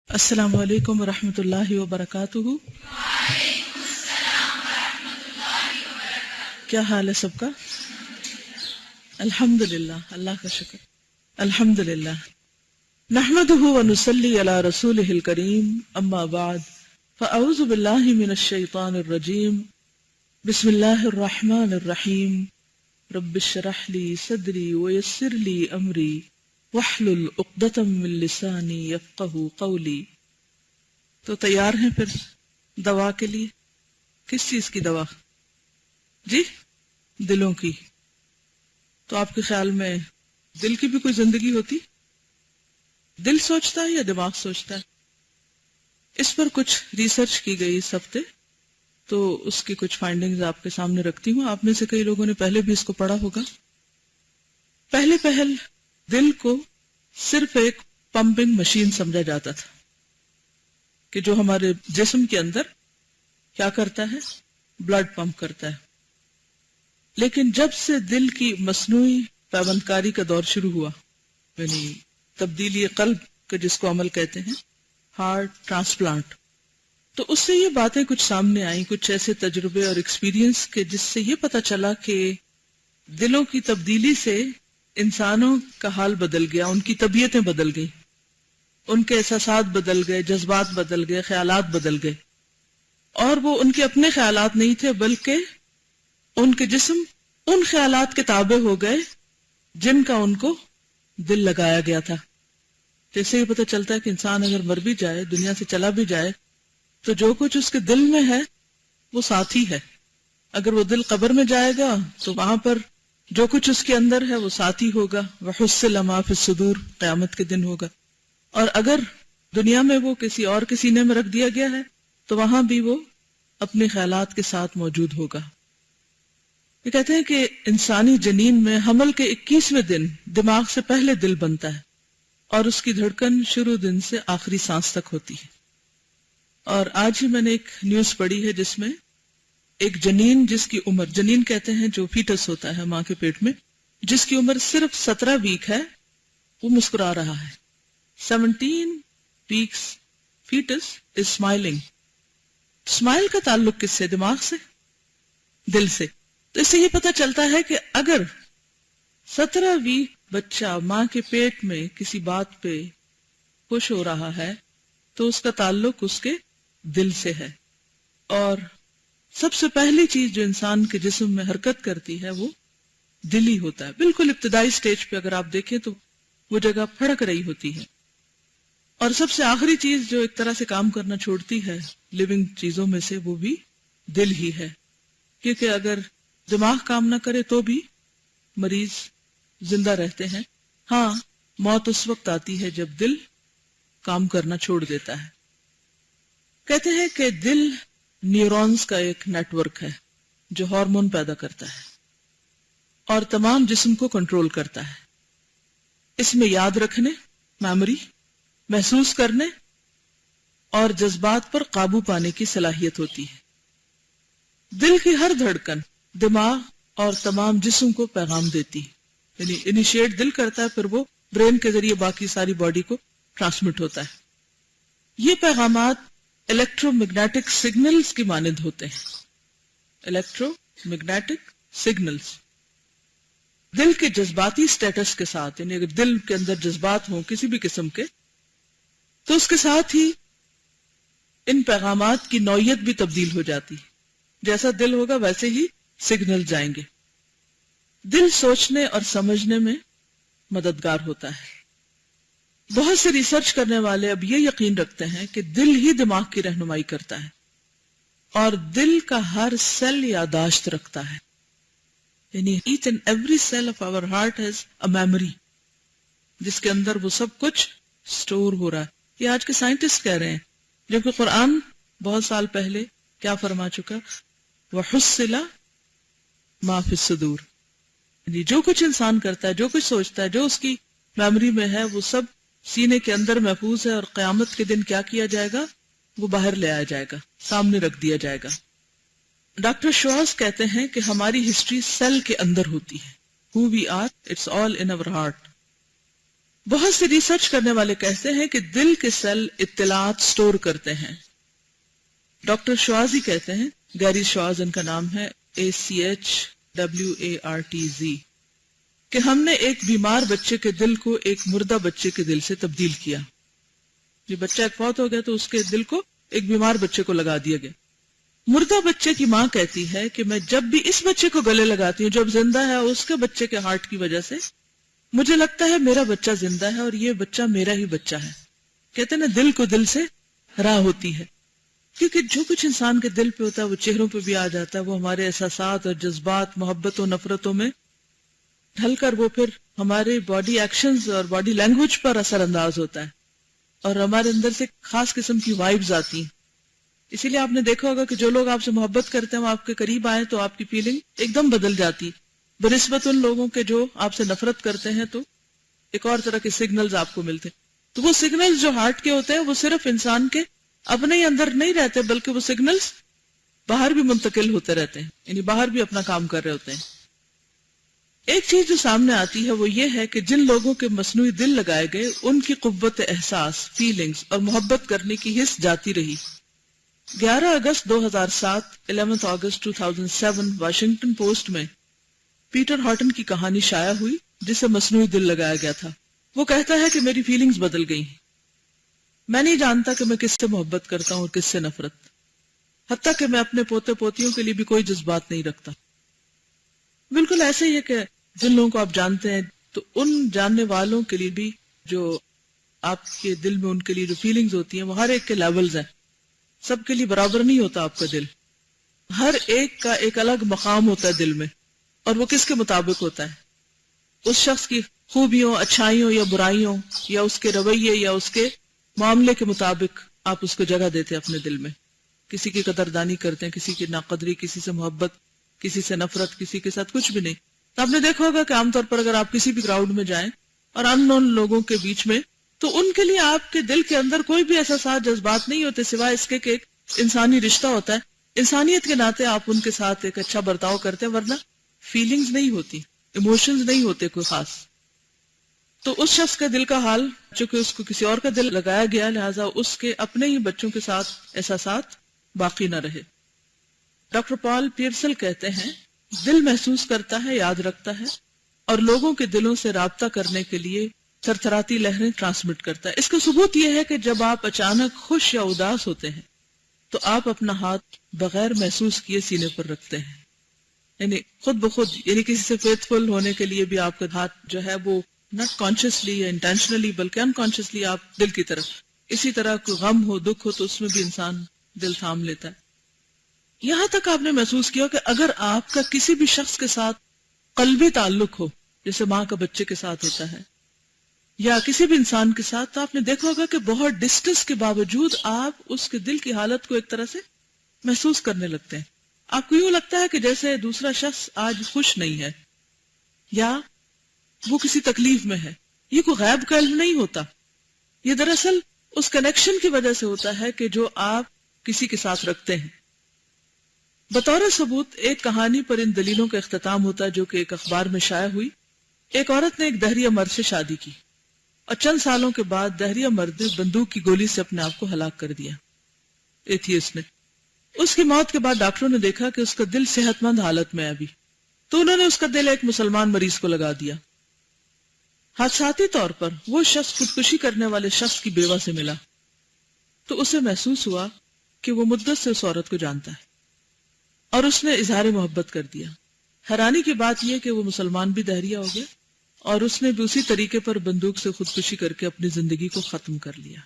السلام علیکم ورحمۃ اللہ وبرکاتہ۔ کیا حال ہے سب کا؟ الحمد للہ، اللہ کا شکر، الحمد للہ۔ نحمده ونصلی علی رسولہ الکریم، اما بعد فاعوذ باللہ من الشیطان الرجیم، بسم اللہ الرحمن الرحیم۔ رب اشرح لی صدری ویسر لی امری واحلل عقدۃ من لسانی یفقہوا قولی۔ تو تیار ہیں پھر دوا کے لیے؟ کس چیز کی دوا؟ جی، دلوں کی۔ تو آپ کے خیال میں دل کی بھی کوئی زندگی ہوتی؟ دل سوچتا ہے یا دماغ سوچتا ہے؟ اس پر کچھ ریسرچ کی گئی اس ہفتے، تو اس کی کچھ فائنڈنگز آپ کے سامنے رکھتی ہوں۔ آپ میں سے کئی لوگوں نے پہلے بھی اس کو پڑھا ہوگا۔ پہل دل کو صرف ایک پمپنگ مشین سمجھا جاتا تھا کہ جو ہمارے جسم کے اندر کیا کرتا ہے؟ بلڈ پمپ کرتا ہے۔ لیکن جب سے دل کی مصنوعی پیوند کاری کا دور شروع ہوا، یعنی تبدیلی قلب کا جس کو عمل کہتے ہیں، ہارٹ ٹرانسپلانٹ، تو اس سے یہ باتیں کچھ سامنے آئیں، کچھ ایسے تجربے اور ایکسپیرینس کے جس سے یہ پتہ چلا کہ دلوں کی تبدیلی سے انسانوں کا حال بدل گیا، ان کی طبیعتیں بدل گئی، ان کے احساسات بدل گئے، جذبات بدل گئے، خیالات بدل گئے، اور وہ ان کے اپنے خیالات نہیں تھے بلکہ ان کے جسم ان خیالات کے تابع ہو گئے جن کا ان کو دل لگایا گیا تھا۔ تو اس سے یہ پتہ چلتا ہے کہ انسان اگر مر بھی جائے، دنیا سے چلا بھی جائے، تو جو کچھ اس کے دل میں ہے وہ ساتھی ہے۔ اگر وہ دل قبر میں جائے گا تو وہاں پر جو کچھ اس کے اندر ہے وہ ساتھی ہوگا، وَحُصِّلَ مَا فِي الصُّدُورِ، قیامت کے دن ہوگا۔ اور اگر دنیا میں وہ کسی اور کے سینے میں رکھ دیا گیا ہے تو وہاں بھی وہ اپنے خیالات کے ساتھ موجود ہوگا۔ یہ کہتے ہیں کہ انسانی جنین میں حمل کے 21ویں دن دماغ سے پہلے دل بنتا ہے، اور اس کی دھڑکن شروع دن سے آخری سانس تک ہوتی ہے۔ اور آج ہی میں نے ایک نیوز پڑھی ہے جس میں ایک جنین، جس کی عمر، جنین کہتے ہیں جو فیٹس ہوتا ہے ماں کے پیٹ میں، جس کی عمر صرف 17 ویک ہے، وہ مسکرا رہا ہے۔ 17 weeks fetus is smiling۔ Smile کا تعلق کس سے؟ دماغ سے، دل سے۔ تو اس سے یہ پتہ چلتا ہے کہ اگر 17 ویک بچہ ماں کے پیٹ میں کسی بات پہ خوش ہو رہا ہے تو اس کا تعلق اس کے دل سے ہے۔ اور سب سے پہلی چیز جو انسان کے جسم میں حرکت کرتی ہے وہ دل ہی ہوتا ہے۔ بالکل ابتدائی سٹیج پہ اگر آپ دیکھیں تو وہ جگہ پھڑک رہی ہوتی ہے۔ اور سب سے آخری چیز جو ایک طرح سے کام کرنا چھوڑتی ہے لیونگ چیزوں میں سے، وہ بھی دل ہی ہے۔ کیونکہ اگر دماغ کام نہ کرے تو بھی مریض زندہ رہتے ہیں۔ ہاں، موت اس وقت آتی ہے جب دل کام کرنا چھوڑ دیتا ہے۔ کہتے ہیں کہ دل نیورونز کا ایک نیٹ ورک ہے جو ہارمون پیدا کرتا ہے اور تمام جسم کو کنٹرول کرتا ہے۔ اس میں یاد رکھنے، میموری، محسوس کرنے اور جذبات پر قابو پانے کی صلاحیت ہوتی ہے۔ دل کی ہر دھڑکن دماغ اور تمام جسم کو پیغام دیتی ہے، یعنی انیشیٹ دل کرتا ہے، پھر وہ برین کے ذریعے باقی ساری باڈی کو ٹرانسمٹ ہوتا ہے۔ یہ پیغامات الیکٹرو میگنیٹک سگنلز کی مانند ہوتے ہیں۔ الیکٹرو میگنیٹک سگنلز دل کے جذباتی سٹیٹس کے ساتھ، یعنی اگر دل کے اندر جذبات ہوں کسی بھی قسم کے، تو اس کے ساتھ ہی ان پیغامات کی نوعیت بھی تبدیل ہو جاتی ہے۔ جیسا دل ہوگا ویسے ہی سگنل جائیں گے۔ دل سوچنے اور سمجھنے میں مددگار ہوتا ہے۔ بہت سے ریسرچ کرنے والے اب یہ یقین رکھتے ہیں کہ دل ہی دماغ کی رہنمائی کرتا ہے، اور دل کا ہر سیل یادداشت رکھتا ہے، یعنی each and every cell of our heart has a memory، جس کے اندر وہ سب کچھ سٹور ہو رہا ہے۔ یہ آج کے سائنٹسٹ کہہ رہے ہیں، جبکہ قرآن بہت سال پہلے کیا فرما چکا؟ وَحُصِّلَ مَا فِي الصُّدُورِ، یعنی جو کچھ انسان کرتا ہے، جو کچھ سوچتا ہے، جو اس کی میموری میں ہے، وہ سب سینے کے اندر محفوظ ہے، اور قیامت کے دن کیا کیا جائے گا؟ وہ باہر لے آیا جائے گا، سامنے رکھ دیا جائے گا۔ ڈاکٹر شواس کہتے ہیں کہ ہماری ہسٹری سیل کے اندر ہوتی ہے۔ Who we are, it's all in our heart۔ بہت سے ریسرچ کرنے والے کہتے ہیں کہ دل کے سیل اطلاعات سٹور کرتے ہیں. ڈاکٹر شوازی کہتے ہیں، گیری شواز ان کا نام ہے، ACHWARTZ، کہ ہم نے ایک بیمار بچے کے دل کو ایک مردہ بچے کے دل سے تبدیل کیا. یہ بچہ ایک فوت ہو گیا تو اس کے دل کو ایک بیمار بچے کو لگا دیا گیا. مردہ بچے کی ماں کہتی ہے کہ میں جب بھی اس بچے کو گلے لگاتی ہوں جب زندہ ہے اس کے بچے کے ہارٹ کی وجہ سے، مجھے لگتا ہے میرا بچہ زندہ ہے اور یہ بچہ میرا ہی بچہ ہے. کہتے ہیں نا دل کو دل سے راہ ہوتی ہے، کیونکہ جو کچھ انسان کے دل پہ ہوتا ہے وہ چہروں پہ بھی آ جاتا ہے. وہ ہمارے احساسات اور جذبات، محبت و نفرتوں میں ڈھل کر وہ پھر ہمارے باڈی ایکشنز اور باڈی لینگویج پر اثر انداز ہوتا ہے اور ہمارے اندر سے خاص قسم کی وائبز آتی ہیں. اسی لیے آپ نے دیکھا ہوگا کہ جو لوگ آپ سے محبت کرتے ہیں وہ آپ کے قریب آئیں تو آپ کی فیلنگ ایک دم بدل جاتی، بنسبت ان لوگوں کے جو آپ سے نفرت کرتے ہیں تو ایک اور طرح کے سگنلز آپ کو ملتے. تو وہ سگنلز جو ہارٹ کے ہوتے ہیں وہ صرف انسان کے اپنے ہی اندر نہیں رہتے بلکہ وہ سگنلز باہر بھی منتقل ہوتے رہتے ہیں، یعنی باہر بھی اپنا کام کر رہے ہوتے ہیں. ایک چیز جو سامنے آتی ہے وہ یہ ہے کہ جن لوگوں کے مصنوعی دل لگائے گئے ان کی قوت احساس، فیلنگز اور محبت کرنے کی حس جاتی رہی. 11 اگست 2007 11 اگست 2007 واشنگٹن پوسٹ میں پیٹر ہارٹن کی کہانی شائع ہوئی جسے مصنوعی دل لگایا گیا تھا. وہ کہتا ہے کہ میری فیلنگز بدل گئی ہیں. میں نہیں جانتا کہ میں کس سے محبت کرتا ہوں اور کس سے نفرت، حتیٰ کہ میں اپنے پوتے پوتیوں کے لیے بھی کوئی جذبات نہیں رکھتا. بالکل ایسے ہی ہے کہ جن لوگوں کو آپ جانتے ہیں تو ان جاننے والوں کے لیے بھی جو آپ کے دل میں ان کے لیے جو فیلنگز ہوتی ہیں وہ ہر ایک کے لیولز ہیں. سب کے لیے برابر نہیں ہوتا آپ کا دل، ہر ایک کا ایک الگ مقام ہوتا ہے دل میں، اور وہ کس کے مطابق ہوتا ہے؟ اس شخص کی خوبیوں، اچھائیوں یا برائیوں یا اس کے رویے یا اس کے معاملے کے مطابق آپ اس کو جگہ دیتے ہیں اپنے دل میں. کسی کی قدردانی کرتے ہیں، کسی کی ناقدری، کسی سے محبت، کسی سے نفرت، کسی کے ساتھ کچھ بھی نہیں. تو آپ نے دیکھا ہوگا کہ عام طور پر اگر آپ کسی بھی کراؤڈ میں جائیں اور ان نون لوگوں کے بیچ میں، تو ان کے لیے آپ کے دل کے اندر کوئی بھی احساسات، جذبات نہیں ہوتے سوائے اس کے کہ ایک انسانی رشتہ ہوتا ہے. انسانیت کے ناطے آپ ان کے ساتھ ایک اچھا برتاؤ کرتے ہیں، ورنہ فیلنگز نہیں ہوتی، ایموشنز نہیں ہوتے کوئی خاص. تو اس شخص کا دل کا حال، چونکہ اس کو کسی اور کا دل لگایا گیا، لہٰذا اس کے اپنے ہی بچوں کے ساتھ احساسات باقی نہ رہے. ڈاکٹر پال پیئرسل کہتے ہیں دل محسوس کرتا ہے، یاد رکھتا ہے اور لوگوں کے دلوں سے رابطہ کرنے کے لیے تھرتھراتی لہریں ٹرانسمٹ کرتا ہے. اس کا ثبوت یہ ہے کہ جب آپ اچانک خوش یا اداس ہوتے ہیں تو آپ اپنا ہاتھ بغیر محسوس کیے سینے پر رکھتے ہیں، یعنی خود بخود، یعنی کسی سے فیتھفل ہونے کے لیے بھی آپ کا ہاتھ جو ہے وہ ناٹ کانشیسلی یا انٹینشنلی بلکہ انکانشیسلی آپ دل کی طرف. اسی طرح کوئی غم ہو، دکھ ہو تو اس میں بھی انسان دل تھام لیتا ہے. یہاں تک آپ نے محسوس کیا کہ اگر آپ کا کسی بھی شخص کے ساتھ قلبی تعلق ہو، جیسے ماں کا بچے کے ساتھ ہوتا ہے یا کسی بھی انسان کے ساتھ، تو آپ نے دیکھا ہوگا کہ بہت ڈسٹنس کے باوجود آپ اس کے دل کی حالت کو ایک طرح سے محسوس کرنے لگتے ہیں. آپ کو یوں لگتا ہے کہ جیسے دوسرا شخص آج خوش نہیں ہے یا وہ کسی تکلیف میں ہے. یہ کوئی غیب کا علم نہیں ہوتا، یہ دراصل اس کنیکشن کی وجہ سے ہوتا ہے کہ جو آپ کسی کے ساتھ رکھتے ہیں. بطور ثبوت ایک کہانی پر ان دلیلوں کا اختتام ہوتا ہے جو کہ ایک اخبار میں شائع ہوئی. ایک عورت نے ایک دہریہ مرد سے شادی کی اور چند سالوں کے بعد دہریہ مرد نے بندوق کی گولی سے اپنے آپ کو ہلاک کر دیا، ایتھیسٹ نے. اس کی موت کے بعد ڈاکٹروں نے دیکھا کہ اس کا دل صحت مند حالت میں ہے ابھی، تو انہوں نے اس کا دل ایک مسلمان مریض کو لگا دیا. حادثاتی طور پر وہ شخص خودکشی کرنے والے شخص کی بیوہ سے ملا تو اسے محسوس ہوا کہ وہ مدت سے اس عورت کو جانتا ہے اور اس نے اظہار محبت کر دیا. حیرانی کی بات یہ کہ وہ مسلمان بھی دہریہ ہو گیا اور اس نے بھی اسی طریقے پر بندوق سے خودکشی کر کے اپنی زندگی کو ختم کر لیا.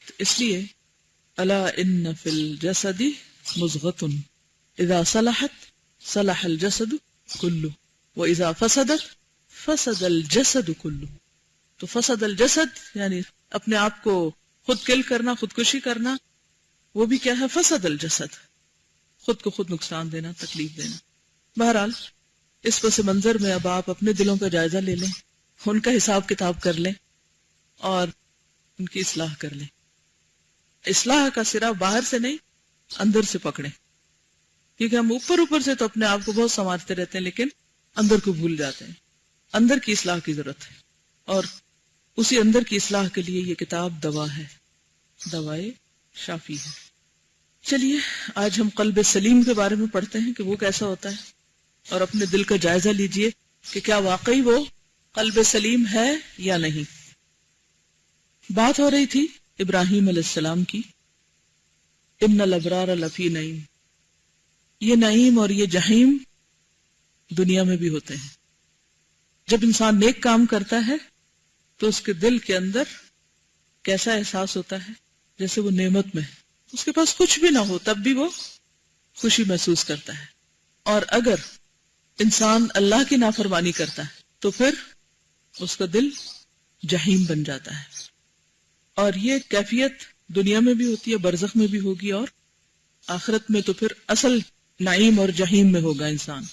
تو اس لیے الا ان فی الجسد مضغۃ اذا صلحت صلح الجسد کلہ واذا فسدت فسد الجسد کلہ. تو فسد الجسد یعنی اپنے آپ کو خود کل کرنا، خودکشی کرنا، وہ بھی کیا ہے؟ فسد الجسد، خود کو خود نقصان دینا، تکلیف دینا. بہرحال اس پس منظر میں اب آپ اپنے دلوں کا جائزہ لے لیں، ان کا حساب کتاب کر لیں اور ان کی اصلاح کر لیں. اصلاح کا سرا باہر سے نہیں، اندر سے پکڑیں، کیونکہ ہم اوپر اوپر سے تو اپنے آپ کو بہت سنوارتے رہتے ہیں لیکن اندر کو بھول جاتے ہیں. اندر کی اصلاح کی ضرورت ہے. اور اسی اندر کی اصلاح کے لیے یہ کتاب دوا ہے، دوائے شافی ہے۔ چلیے آج ہم قلب سلیم کے بارے میں پڑھتے ہیں کہ وہ کیسا ہوتا ہے، اور اپنے دل کا جائزہ لیجئے کہ کیا واقعی وہ قلب سلیم ہے یا نہیں۔ بات ہو رہی تھی ابراہیم علیہ السلام کی، ان الابرار لفی نعیم، یہ نعیم اور یہ جہیم دنیا میں بھی ہوتے ہیں۔ جب انسان نیک کام کرتا ہے تو اس کے دل کے اندر کیسا احساس ہوتا ہے؟ جیسے وہ نعمت میں ہے، اس کے پاس کچھ بھی نہ ہو تب بھی وہ خوشی محسوس کرتا ہے۔ اور اگر انسان اللہ کی نافرمانی کرتا ہے تو پھر اس کا دل جہیم بن جاتا ہے، اور یہ کیفیت دنیا میں بھی ہوتی ہے، برزخ میں بھی ہوگی، اور آخرت میں تو پھر اصل نعیم اور جہیم میں ہوگا انسان۔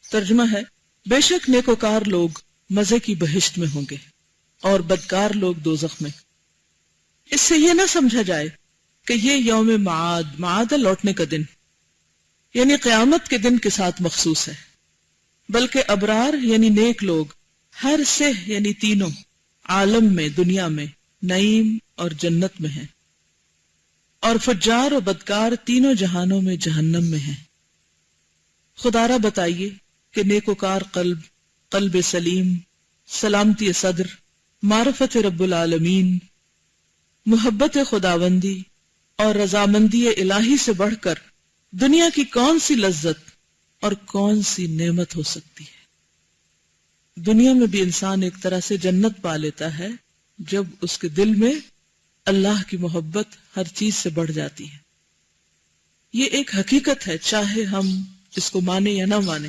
ترجمہ ہے، بے شک نیکوکار لوگ مزے کی بہشت میں ہوں گے اور بدکار لوگ دوزخ میں۔ اس سے یہ نہ سمجھا جائے کہ یہ یوم معاد ہے، لوٹنے کا دن، یعنی قیامت کے دن کے ساتھ مخصوص ہے، بلکہ ابرار یعنی نیک لوگ ہر سے یعنی تینوں عالم میں، دنیا میں نعیم اور جنت میں ہیں، اور فجار و بدکار تینوں جہانوں میں جہنم میں ہیں۔ خدارہ بتائیے کہ نیکوکار قلب سلیم، سلامتی صدر، معرفت رب العالمین، محبت خداوندی اور رضامندی الہی سے بڑھ کر دنیا کی کون سی لذت اور کون سی نعمت ہو سکتی ہے۔ دنیا میں بھی انسان ایک طرح سے جنت پا لیتا ہے جب اس کے دل میں اللہ کی محبت ہر چیز سے بڑھ جاتی ہے۔ یہ ایک حقیقت ہے، چاہے ہم اس کو مانے یا نہ مانے،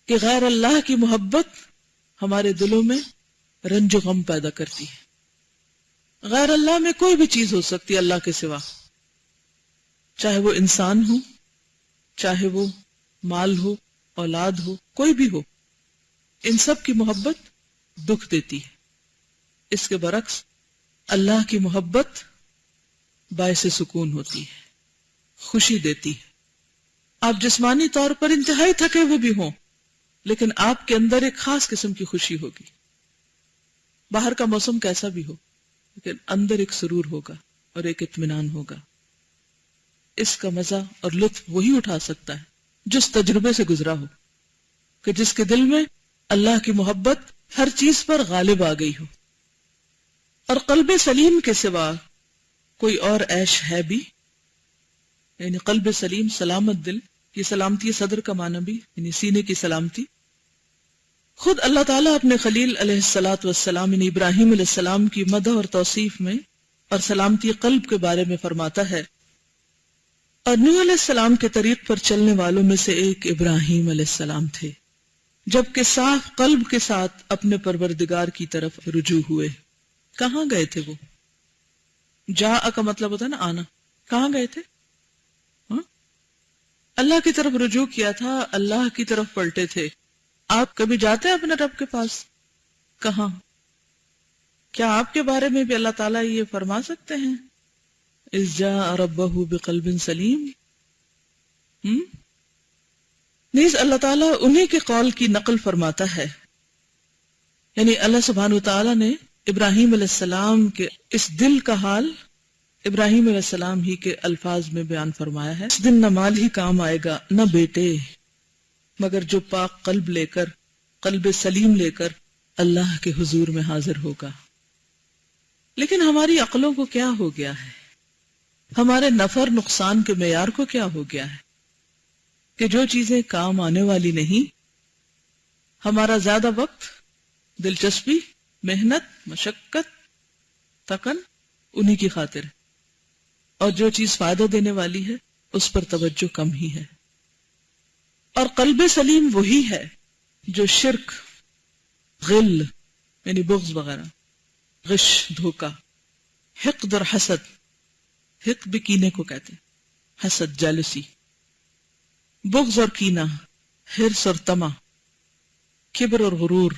کہ غیر اللہ کی محبت ہمارے دلوں میں رنج و غم پیدا کرتی ہے۔ غیر اللہ میں کوئی بھی چیز ہو سکتی ہے اللہ کے سوا، چاہے وہ انسان ہو، چاہے وہ مال ہو، اولاد ہو، کوئی بھی ہو، ان سب کی محبت دکھ دیتی ہے۔ اس کے برعکس اللہ کی محبت باعث سکون ہوتی ہے، خوشی دیتی ہے۔ آپ جسمانی طور پر انتہائی تھکے ہوئے بھی ہوں، لیکن آپ کے اندر ایک خاص قسم کی خوشی ہوگی۔ باہر کا موسم کیسا بھی ہو، لیکن اندر ایک سرور ہوگا اور ایک اطمینان ہوگا۔ اس کا مزہ اور لطف وہی اٹھا سکتا ہے جس تجربے سے گزرا ہو، کہ جس کے دل میں اللہ کی محبت ہر چیز پر غالب آ گئی ہو۔ اور قلب سلیم کے سوا کوئی اور عیش ہے بھی؟ یعنی قلب سلیم، سلامت دل، یہ سلامتی صدر کا معنی بھی یعنی سینے کی سلامتی۔ خود اللہ تعالیٰ اپنے خلیل علیہ الصلاۃ والسلام یعنی ابراہیم علیہ السلام کی مدح اور توصیف میں اور سلامتی قلب کے بارے میں فرماتا ہے، اور نوح علیہ السلام کے طریق پر چلنے والوں میں سے ایک ابراہیم علیہ السلام تھے، جبکہ صاف قلب کے ساتھ اپنے پروردگار کی طرف رجوع ہوئے۔ کہاں گئے تھے وہ؟ جا کا مطلب ہوتا ہے نا آنا۔ کہاں گئے تھے؟ اللہ کی طرف رجوع کیا تھا، اللہ کی طرف پلٹے تھے۔ آپ کبھی جاتے ہیں اپنے رب کے پاس؟ کہاں؟ کیا آپ کے بارے میں بھی اللہ تعالیٰ یہ فرما سکتے ہیں اذ جاء ربہ بقلب سلیم؟ نیز اللہ تعالیٰ انہی کے قول کی نقل فرماتا ہے، یعنی اللہ سبحانہ وتعالیٰ نے ابراہیم علیہ السلام کے اس دل کا حال ابراہیم علیہ السلام ہی کے الفاظ میں بیان فرمایا ہے۔ اس دن نہ مال ہی کام آئے گا نہ بیٹے، مگر جو پاک قلب لے کر، قلب سلیم لے کر اللہ کے حضور میں حاضر ہوگا۔ لیکن ہماری عقلوں کو کیا ہو گیا ہے، ہمارے نفر نقصان کے معیار کو کیا ہو گیا ہے کہ جو چیزیں کام آنے والی نہیں، ہمارا زیادہ وقت، دلچسپی، محنت، مشقت، تکن انہی کی خاطر ہے، اور جو چیز فائدہ دینے والی ہے اس پر توجہ کم ہی ہے۔ اور قلب سلیم وہی ہے جو شرک، غل یعنی بغض وغیرہ، غش دھوکہ، حقد اور حسد، حقد بھی کینے کو کہتے ہیں، حسد جالسی، بغض اور کینہ، حرص اور طمع، کبر اور غرور،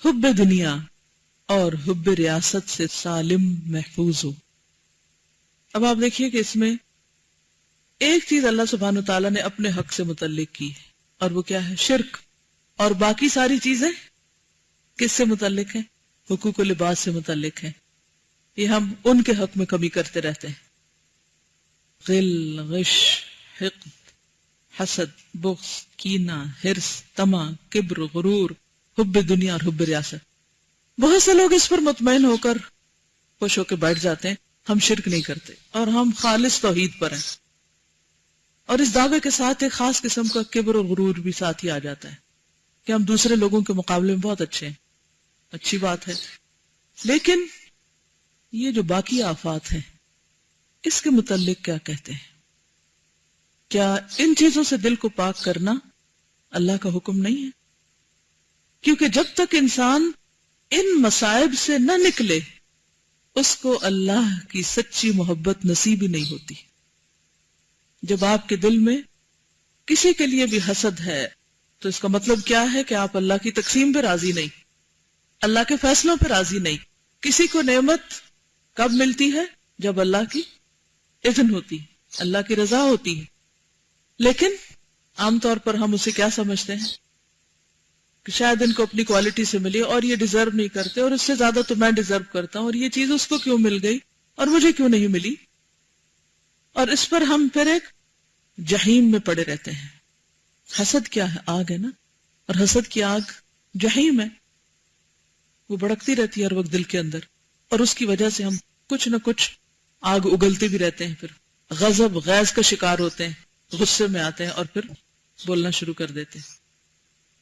حب دنیا اور حب ریاست سے سالم محفوظ ہو۔ اب آپ دیکھیے کہ اس میں ایک چیز اللہ سبحانہ وتعالیٰ نے اپنے حق سے متعلق کی ہے، اور وہ کیا ہے؟ شرک، اور باقی ساری چیزیں کس سے متعلق ہیں؟ حقوق و لباس سے متعلق ہیں. یہ ہم ان کے حق میں کمی کرتے رہتے ہیں. غل، غش، حقد، حسد، بغض، کینہ، حرص، طمع، کبر، غرور، حب دنیا اور حب ریاست. بہت سے لوگ اس پر مطمئن ہو کر خوش ہو کے بیٹھ جاتے ہیں ہم شرک نہیں کرتے اور ہم خالص توحید پر ہیں، اور اس دعوے کے ساتھ ایک خاص قسم کا کبر اور غرور بھی ساتھ ہی آ جاتا ہے کہ ہم دوسرے لوگوں کے مقابلے میں بہت اچھے ہیں. اچھی بات ہے، لیکن یہ جو باقی آفات ہیں اس کے متعلق کیا کہتے ہیں؟ کیا ان چیزوں سے دل کو پاک کرنا اللہ کا حکم نہیں ہے؟ کیونکہ جب تک انسان ان مصائب سے نہ نکلے اس کو اللہ کی سچی محبت نصیب ہی نہیں ہوتی. جب آپ کے دل میں کسی کے لیے بھی حسد ہے تو اس کا مطلب کیا ہے کہ آپ اللہ کی تقسیم پہ راضی نہیں، اللہ کے فیصلوں پہ راضی نہیں. کسی کو نعمت کب ملتی ہے؟ جب اللہ کی اذن ہوتی، اللہ کی رضا ہوتی ہے. لیکن عام طور پر ہم اسے کیا سمجھتے ہیں کہ شاید ان کو اپنی کوالٹی سے ملی اور یہ ڈیزرو نہیں کرتے، اور اس سے زیادہ تو میں ڈیزرو کرتا ہوں، اور یہ چیز اس کو کیوں مل گئی اور مجھے کیوں نہیں ملی. اور اس پر ہم پھر ایک جہیم میں پڑے رہتے ہیں. حسد کیا ہے؟ آگ ہے نا، اور حسد کی آگ جہیم ہے. وہ بڑکتی رہتی ہے ہر وقت دل کے اندر، اور اس کی وجہ سے ہم کچھ نہ کچھ آگ اگلتے بھی رہتے ہیں. پھر غضب غیظ کا شکار ہوتے ہیں، غصے میں آتے ہیں اور پھر بولنا شروع کر دیتے ہیں.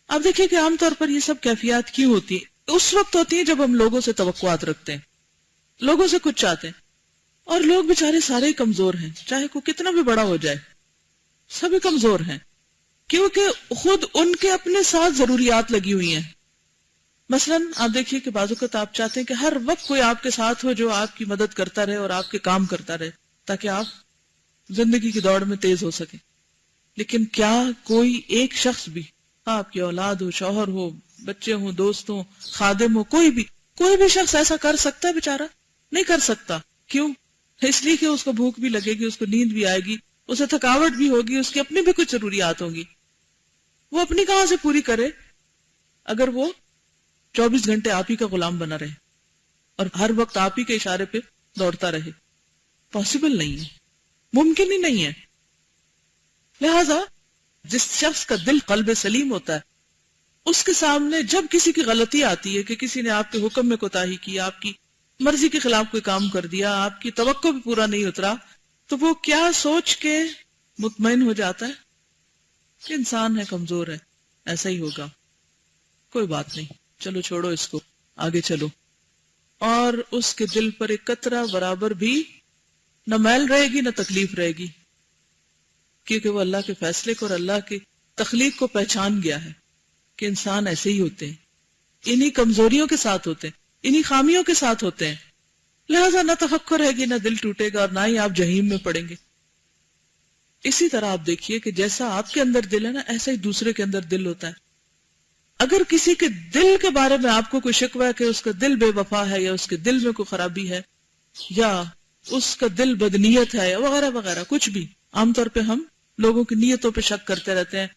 اب دیکھیں کہ عام طور پر یہ سب کیفیات کیوں ہوتی ہیں؟ اس وقت ہوتی ہیں جب ہم لوگوں سے توقعات رکھتے ہیں، لوگوں سے کچھ چاہتے ہیں، اور لوگ بیچارے سارے ہی کمزور ہیں، چاہے کوئی کتنا بھی بڑا ہو جائے سبھی کمزور ہیں، کیونکہ خود ان کے اپنے ساتھ ضروریات لگی ہوئی ہیں. مثلا آپ دیکھیے کہ بعض اوقات آپ چاہتے ہیں کہ ہر وقت کوئی آپ کے ساتھ ہو جو آپ کی مدد کرتا رہے اور آپ کے کام کرتا رہے تاکہ آپ زندگی کی دوڑ میں تیز ہو سکیں. لیکن کیا کوئی ایک شخص بھی، آپ کی اولاد ہو، شوہر ہو، بچے ہوں، دوست ہوں، خادم ہو، کوئی بھی شخص ایسا کر سکتا ہے؟ بیچارہ نہیں کر سکتا. کیوں؟ اس لیے کہ اس کو بھوک بھی لگے گی، اس کو نیند بھی آئے گی، اسے تھکاوٹ بھی ہوگی، اس کی اپنی بھی کچھ ضروریات ہوں گی. وہ اپنی کہاں سے پوری کرے اگر وہ 24 گھنٹے آپ ہی کا غلام بنا رہے اور ہر وقت آپ ہی کے اشارے پہ دوڑتا رہے؟ پاسبل نہیں ہے، ممکن ہی نہیں ہے. لہذا جس شخص کا دل قلب سلیم ہوتا ہے اس کے سامنے جب کسی کی غلطی آتی ہے کہ کسی نے آپ کے حکم میں کوتاہی کی، آپ کی مرضی کے خلاف کوئی کام کر دیا، آپ کی توقع بھی پورا نہیں اترا، تو وہ کیا سوچ کے مطمئن ہو جاتا ہے کہ انسان ہے، کمزور ہے، ایسا ہی ہوگا، کوئی بات نہیں، چلو چھوڑو اس کو، آگے چلو. اور اس کے دل پر ایک قطرہ برابر بھی نہ میل رہے گی نہ تکلیف رہے گی، کیونکہ وہ اللہ کے فیصلے کو اور اللہ کی تخلیق کو پہچان گیا ہے کہ انسان ایسے ہی ہوتے ہیں، انہی کمزوریوں کے ساتھ ہوتے ہیں، انہی خامیوں کے ساتھ ہوتے ہیں. لہذا نہ تفکر رہے گی، نہ دل ٹوٹے گا، اور نہ ہی آپ جہیم میں پڑیں گے. اسی طرح آپ دیکھیے کہ جیسا آپ کے اندر دل ہے نا، ایسا ہی دوسرے کے اندر دل ہوتا ہے. اگر کسی کے دل کے بارے میں آپ کو کوئی شکوہ ہے کہ اس کا دل بے وفا ہے، یا اس کے دل میں کوئی خرابی ہے، یا اس کا دل بدنیت ہے، وغیرہ وغیرہ کچھ بھی، عام طور پہ ہم لوگوں کی نیتوں پہ شک کرتے رہتے ہیں،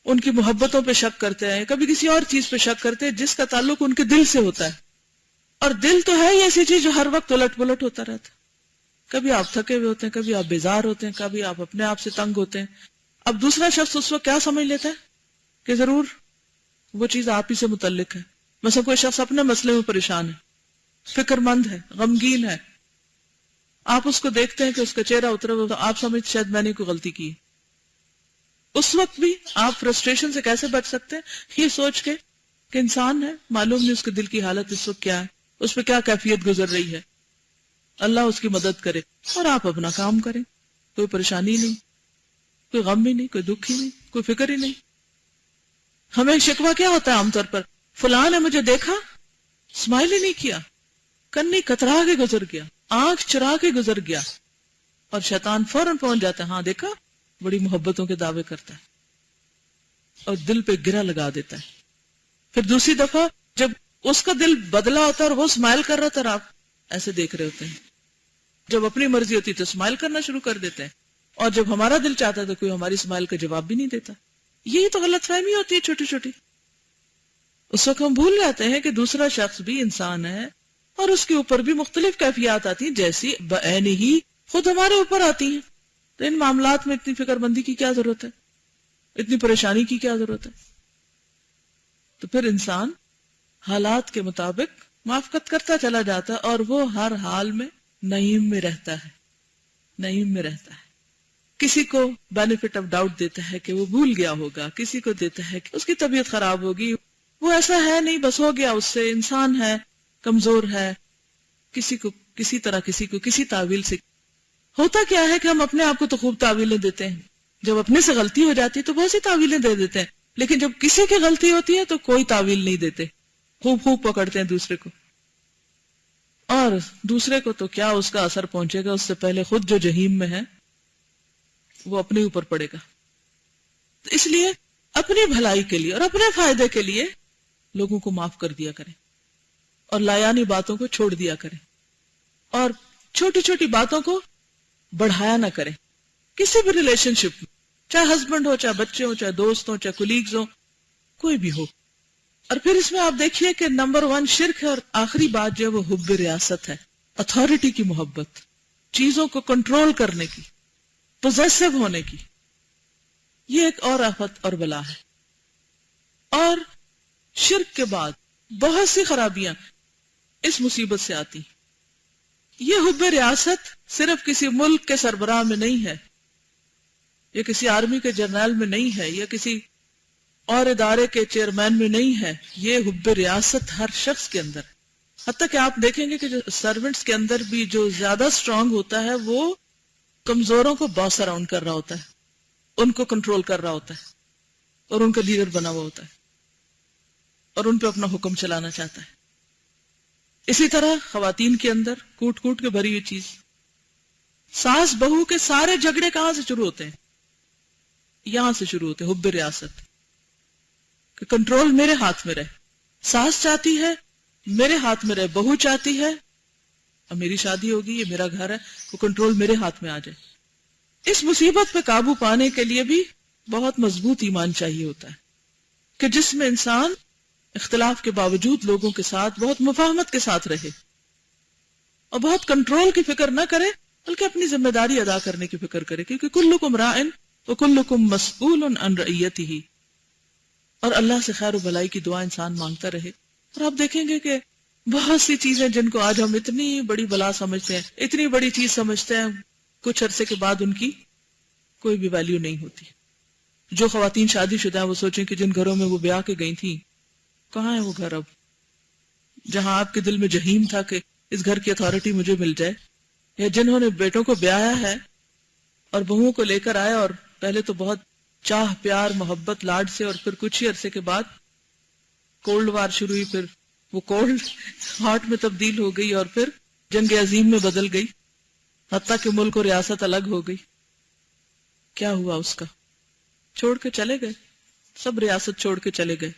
ان کی محبتوں پہ شک کرتے ہیں، کبھی کسی اور چیز پہ شک کرتے ہیں جس کا تعلق ان کے دل سے ہوتا ہے. اور دل تو ہے ہی ایسی چیز جو ہر وقت الٹ پلٹ ہوتا رہتا ہے. کبھی آپ تھکے ہوئے ہوتے ہیں، کبھی آپ بیزار ہوتے ہیں، کبھی آپ اپنے آپ سے تنگ ہوتے ہیں. اب دوسرا شخص اس وقت کیا سمجھ لیتا ہے کہ ضرور وہ چیز آپ ہی سے متعلق ہے. مثلا کوئی شخص اپنے مسئلے میں پریشان ہے، فکر مند ہے، غمگین ہے، آپ اس کو دیکھتے ہیں کہ اس کا چہرہ اترا ہوا تو آپ سمجھتے شاید میں نے کوئی غلطی کی. اس وقت بھی آپ فرسٹریشن سے کیسے بچ سکتے ہیں؟ یہ سوچ کے کہ انسان ہے، معلوم نہیں اس کے دل کی حالت اس وقت کیا ہے، اس پہ کیا کیفیت گزر رہی ہے، اللہ اس کی مدد کرے اور آپ اپنا کام کریں. کوئی پریشانی نہیں، کوئی غم بھی نہیں، کوئی دکھ ہی نہیں، کوئی فکر ہی نہیں. ہمیں شکوہ کیا ہوتا ہے عام طور پر؟ فلاں نے مجھے دیکھا، اسمائل ہی نہیں کیا، کنی کترا کے گزر گیا، آنکھ چرا کے گزر گیا، اور شیطان فوراً پہنچ جاتا ہے، ہاں دیکھا، بڑی محبتوں کے دعوے کرتا ہے اور دل پہ گرا لگا دیتا ہے. پھر دوسری دفعہ جب اس کا دل بدلا ہوتا ہے اور وہ اسمائل کر رہا تھا اور آپ ایسے دیکھ رہے ہوتے ہیں، جب اپنی مرضی ہوتی تو اسمائل کرنا شروع کر دیتے ہیں، اور جب ہمارا دل چاہتا ہے تو کوئی ہماری اسمائل کا جواب بھی نہیں دیتا. یہی تو غلط فہمی ہوتی ہے چھوٹی چھوٹی. اس وقت ہم بھول جاتے ہیں کہ دوسرا شخص بھی انسان ہے اور اس کے اوپر بھی مختلف کیفیات آتی ہیں جیسی بعین ہی خود ہمارے اوپر آتی ہیں. تو ان معاملات میں اتنی فکر مندی کی کیا ضرورت ہے, اتنی پریشانی کی کیا ضرورت ہے؟ تو پھر انسان حالات کے مطابق موافقت کرتا چلا جاتا ہے اور وہ ہر حال میں نعیم میں رہتا ہے, نعیم میں رہتا ہے. کسی کو بینیفٹ آف ڈاؤٹ دیتا ہے کہ وہ بھول گیا ہوگا, کسی کو دیتا ہے کہ اس کی طبیعت خراب ہوگی, وہ ایسا ہے نہیں, بس ہو گیا اس سے, انسان ہے, کمزور ہے. کسی کو کسی طرح, کسی کو کسی تعویل سے. ہوتا کیا ہے کہ ہم اپنے آپ کو تو خوب تعویلیں دیتے ہیں, جب اپنے سے غلطی ہو جاتی ہے تو بہت سی تعویلیں دے دیتے ہیں, لیکن جب کسی کی غلطی ہوتی ہے تو کوئی تعویل نہیں دیتے, خوب خوب پکڑتے ہیں دوسرے کو. اور دوسرے کو تو کیا اس کا اثر پہنچے گا, اس سے پہلے خود جو جہنم میں ہے وہ اپنے اوپر پڑے گا. تو اس لیے اپنی بھلائی کے لیے اور اپنے فائدے کے لیے لوگوں کو معاف کر دیا کریں اور لایانی باتوں کو چھوڑ دیا کریں اور چھوٹی چھوٹی باتوں کو بڑھایا نہ کریں. کسی بھی ریلیشن شپ میں, چاہے ہسبینڈ ہو, چاہے بچے ہو, چاہے دوست ہو, چاہے کولیگز ہو, کوئی بھی ہو. اور پھر اس میں آپ دیکھیے کہ نمبر 1 شرک ہے, اور آخری بات جو ہے وہ حب ریاست ہے, اتھارٹی کی محبت, چیزوں کو کنٹرول کرنے کی, پوزیسو ہونے کی. یہ ایک اور آفت اور بلا ہے. اور شرک کے بعد بہت سی خرابیاں اس مصیبت سے آتی. یہ حب ریاست صرف کسی ملک کے سربراہ میں نہیں ہے, یا کسی آرمی کے جرنیل میں نہیں ہے, یا کسی اور ادارے کے چیئرمین میں نہیں ہے. یہ حب ریاست ہر شخص کے اندر ہے. حتیٰ کہ آپ دیکھیں گے کہ جو سرونٹس کے اندر بھی جو زیادہ سٹرونگ ہوتا ہے وہ کمزوروں کو باس اراؤنڈ کر رہا ہوتا ہے, ان کو کنٹرول کر رہا ہوتا ہے, اور ان کا لیڈر بنا ہوا ہوتا ہے, اور ان پہ اپنا حکم چلانا چاہتا ہے. اسی طرح خواتین کے اندر کوٹ کوٹ کے بھری ہوئی چیز. ساس بہو کے سارے جھگڑے کہاں سے شروع ہوتے ہیں؟ یہاں سے شروع ہوتے ہیں, حب ریاست, کہ کنٹرول میرے ہاتھ میں رہے. ساس چاہتی ہے میرے ہاتھ میں رہے, بہو چاہتی ہے اب میری شادی ہوگی, یہ میرا گھر ہے, وہ کنٹرول میرے ہاتھ میں آ جائے. اس مصیبت پہ قابو پانے کے لیے بھی بہت مضبوط ایمان چاہیے ہوتا ہے, کہ جس میں انسان اختلاف کے باوجود لوگوں کے ساتھ بہت مفاہمت کے ساتھ رہے, اور بہت کنٹرول کی فکر نہ کرے, بلکہ اپنی ذمہ داری ادا کرنے کی فکر کرے, کیونکہ کلکم راعن وکلکم مسئول عن رعیتہ. اور اللہ سے خیر و بھلائی کی دعا انسان مانگتا رہے. اور آپ دیکھیں گے کہ بہت سی چیزیں جن کو آج ہم اتنی بڑی بلا سمجھتے ہیں, اتنی بڑی چیز سمجھتے ہیں, کچھ عرصے کے بعد ان کی کوئی بھی ویلیو نہیں ہوتی. جو خواتین شادی شدہ ہیں وہ سوچیں کہ جن گھروں میں وہ بیاہ کے گئی تھیں, کہاں ہے وہ گھر اب؟ جہاں آپ کے دل میں جہیم تھا کہ اس گھر کی اتھارٹی مجھے مل جائے. یا جنہوں نے بیٹوں کو بیایا ہے اور بہوؤں کو لے کر آئے, اور پہلے تو بہت چاہ پیار محبت لاڈ سے, اور پھر کچھ ہی عرصے کے بعد کولڈ وار شروع ہوئی, پھر وہ کولڈ ہاٹ میں تبدیل ہو گئی, اور پھر جنگ عظیم میں بدل گئی, حتیٰ کہ ملک و ریاست الگ ہو گئی. کیا ہوا اس کا؟ چھوڑ کے چلے گئے, سب ریاست چھوڑ کے چلے گئے,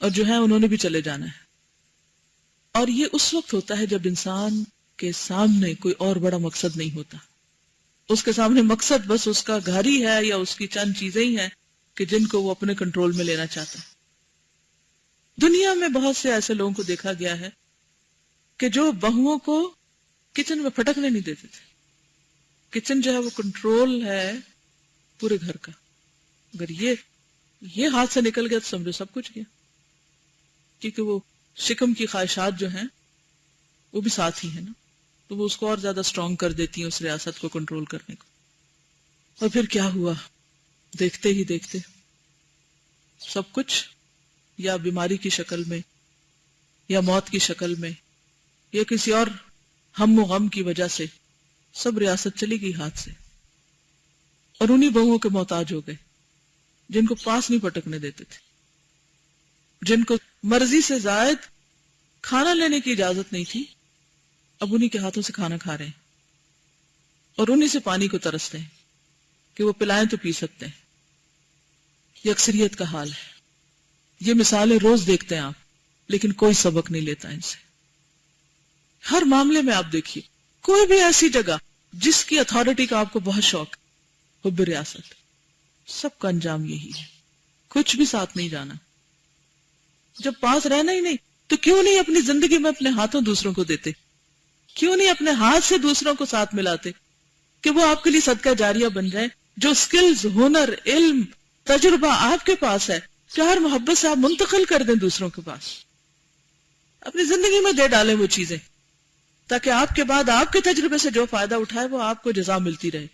اور جو ہے انہوں نے بھی چلے جانا ہے. اور یہ اس وقت ہوتا ہے جب انسان کے سامنے کوئی اور بڑا مقصد نہیں ہوتا. اس کے سامنے مقصد بس اس کا گھر ہی ہے, یا اس کی چند چیزیں ہی ہیں کہ جن کو وہ اپنے کنٹرول میں لینا چاہتا ہے. دنیا میں بہت سے ایسے لوگوں کو دیکھا گیا ہے کہ جو بہوؤں کو کچن میں پھٹکنے نہیں دیتے تھے. کچن جو ہے وہ کنٹرول ہے پورے گھر کا. اگر یہ ہاتھ سے نکل گیا تو سمجھو سب کچھ گیا, کیونکہ وہ شکم کی خواہشات جو ہیں وہ بھی ساتھ ہی ہیں نا, تو وہ اس کو اور زیادہ سٹرونگ کر دیتی ہیں اس ریاست کو کنٹرول کرنے کو. اور پھر کیا ہوا؟ دیکھتے ہی دیکھتے سب کچھ یا بیماری کی شکل میں, یا موت کی شکل میں, یا کسی اور ہم و غم کی وجہ سے سب ریاست چلی گئی ہاتھ سے, اور انہی بہوؤں کے محتاج ہو گئے جن کو پاس نہیں پٹکنے دیتے تھے, جن کو مرضی سے زائد کھانا لینے کی اجازت نہیں تھی, اب انہی کے ہاتھوں سے کھانا کھا رہے ہیں, اور انہی سے پانی کو ترستے ہیں کہ وہ پلائیں تو پی سکتے ہیں. یہ اکثریت کا حال ہے. یہ مثالیں روز دیکھتے ہیں آپ, لیکن کوئی سبق نہیں لیتا ان سے. ہر معاملے میں آپ دیکھیے, کوئی بھی ایسی جگہ جس کی اتھارٹی کا آپ کو بہت شوق ہے, حب ریاست, سب کا انجام یہی ہے, کچھ بھی ساتھ نہیں جانا. جب پاس رہنا ہی نہیں تو کیوں نہیں اپنی زندگی میں اپنے ہاتھوں دوسروں کو دیتے؟ کیوں نہیں اپنے ہاتھ سے دوسروں کو ساتھ ملاتے کہ وہ آپ کے لیے صدقہ جاریہ بن جائے؟ جو سکلز، ہنر، علم، تجربہ آپ کے پاس ہے، پیار محبت سے آپ منتقل کر دیں دوسروں کے پاس، اپنی زندگی میں دے ڈالیں وہ چیزیں، تاکہ آپ کے بعد آپ کے تجربے سے جو فائدہ اٹھائے وہ آپ کو جزا ملتی رہے۔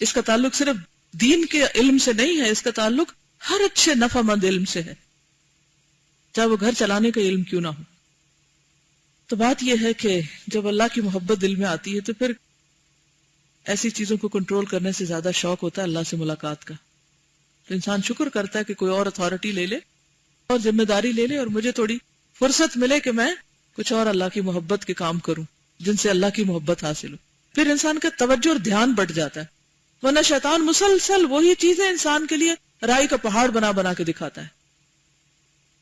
اس کا تعلق صرف دین کے علم سے نہیں ہے، اس کا تعلق ہر اچھے نفع مند علم سے ہے، چاہے وہ گھر چلانے کا علم کیوں نہ ہو۔ تو بات یہ ہے کہ جب اللہ کی محبت دل میں آتی ہے تو پھر ایسی چیزوں کو کنٹرول کرنے سے زیادہ شوق ہوتا ہے اللہ سے ملاقات کا۔ تو انسان شکر کرتا ہے کہ کوئی اور اتھارٹی لے لے اور ذمہ داری لے لے اور مجھے تھوڑی فرصت ملے کہ میں کچھ اور اللہ کی محبت کے کام کروں جن سے اللہ کی محبت حاصل ہو۔ پھر انسان کا توجہ اور دھیان بڑھ جاتا ہے، ورنہ شیطان مسلسل وہی چیزیں انسان کے لیے رائی کا پہاڑ بنا بنا کے دکھاتا ہے۔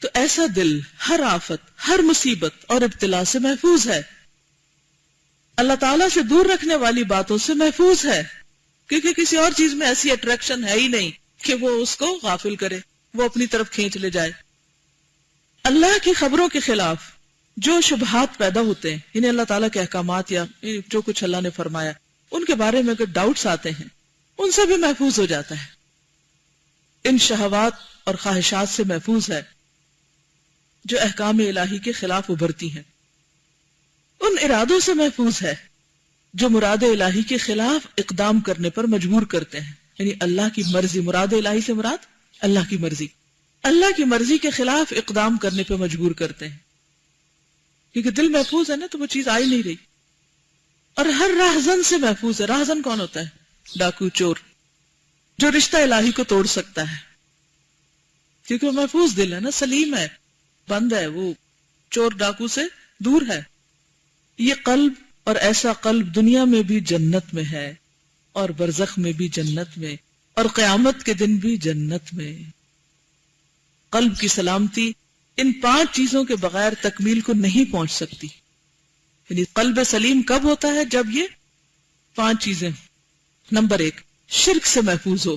تو ایسا دل ہر آفت، ہر مصیبت اور ابتلا سے محفوظ ہے، اللہ تعالیٰ سے دور رکھنے والی باتوں سے محفوظ ہے، کیونکہ کسی اور چیز میں ایسی اٹریکشن ہے ہی نہیں کہ وہ اس کو غافل کرے، وہ اپنی طرف کھینچ لے جائے۔ اللہ کی خبروں کے خلاف جو شبہات پیدا ہوتے ہیں، انہیں اللہ تعالیٰ کے احکامات یا جو کچھ اللہ نے فرمایا ان کے بارے میں اگر ڈاؤٹس آتے ہیں ان سے بھی محفوظ ہو جاتا ہے۔ ان شہوات اور خواہشات سے محفوظ ہے جو احکام الہی کے خلاف ابھرتی ہیں، ان ارادوں سے محفوظ ہے جو مراد الہی کے خلاف اقدام کرنے پر مجبور کرتے ہیں، یعنی اللہ کی مرضی، مراد الہی سے مراد اللہ کی مرضی، اللہ کی مرضی کے خلاف اقدام کرنے پہ مجبور کرتے ہیں، کیونکہ دل محفوظ ہے نا تو وہ چیز آ ہی نہیں رہی۔ اور ہر راہزن سے محفوظ ہے۔ راہزن کون ہوتا ہے؟ ڈاکو، چور، جو رشتہ الہی کو توڑ سکتا ہے، کیونکہ وہ محفوظ دل ہے نا، سلیم ہے، بند ہے، وہ چور ڈاکو سے دور ہے۔ یہ قلب اور ایسا قلب دنیا میں بھی جنت میں ہے اور برزخ میں بھی جنت میں اور قیامت کے دن بھی جنت میں۔ قلب کی سلامتی ان 5 چیزوں کے بغیر تکمیل کو نہیں پہنچ سکتی۔ یعنی قلب سلیم کب ہوتا ہے؟ جب یہ 5 چیزیں: نمبر 1، شرک سے محفوظ ہو،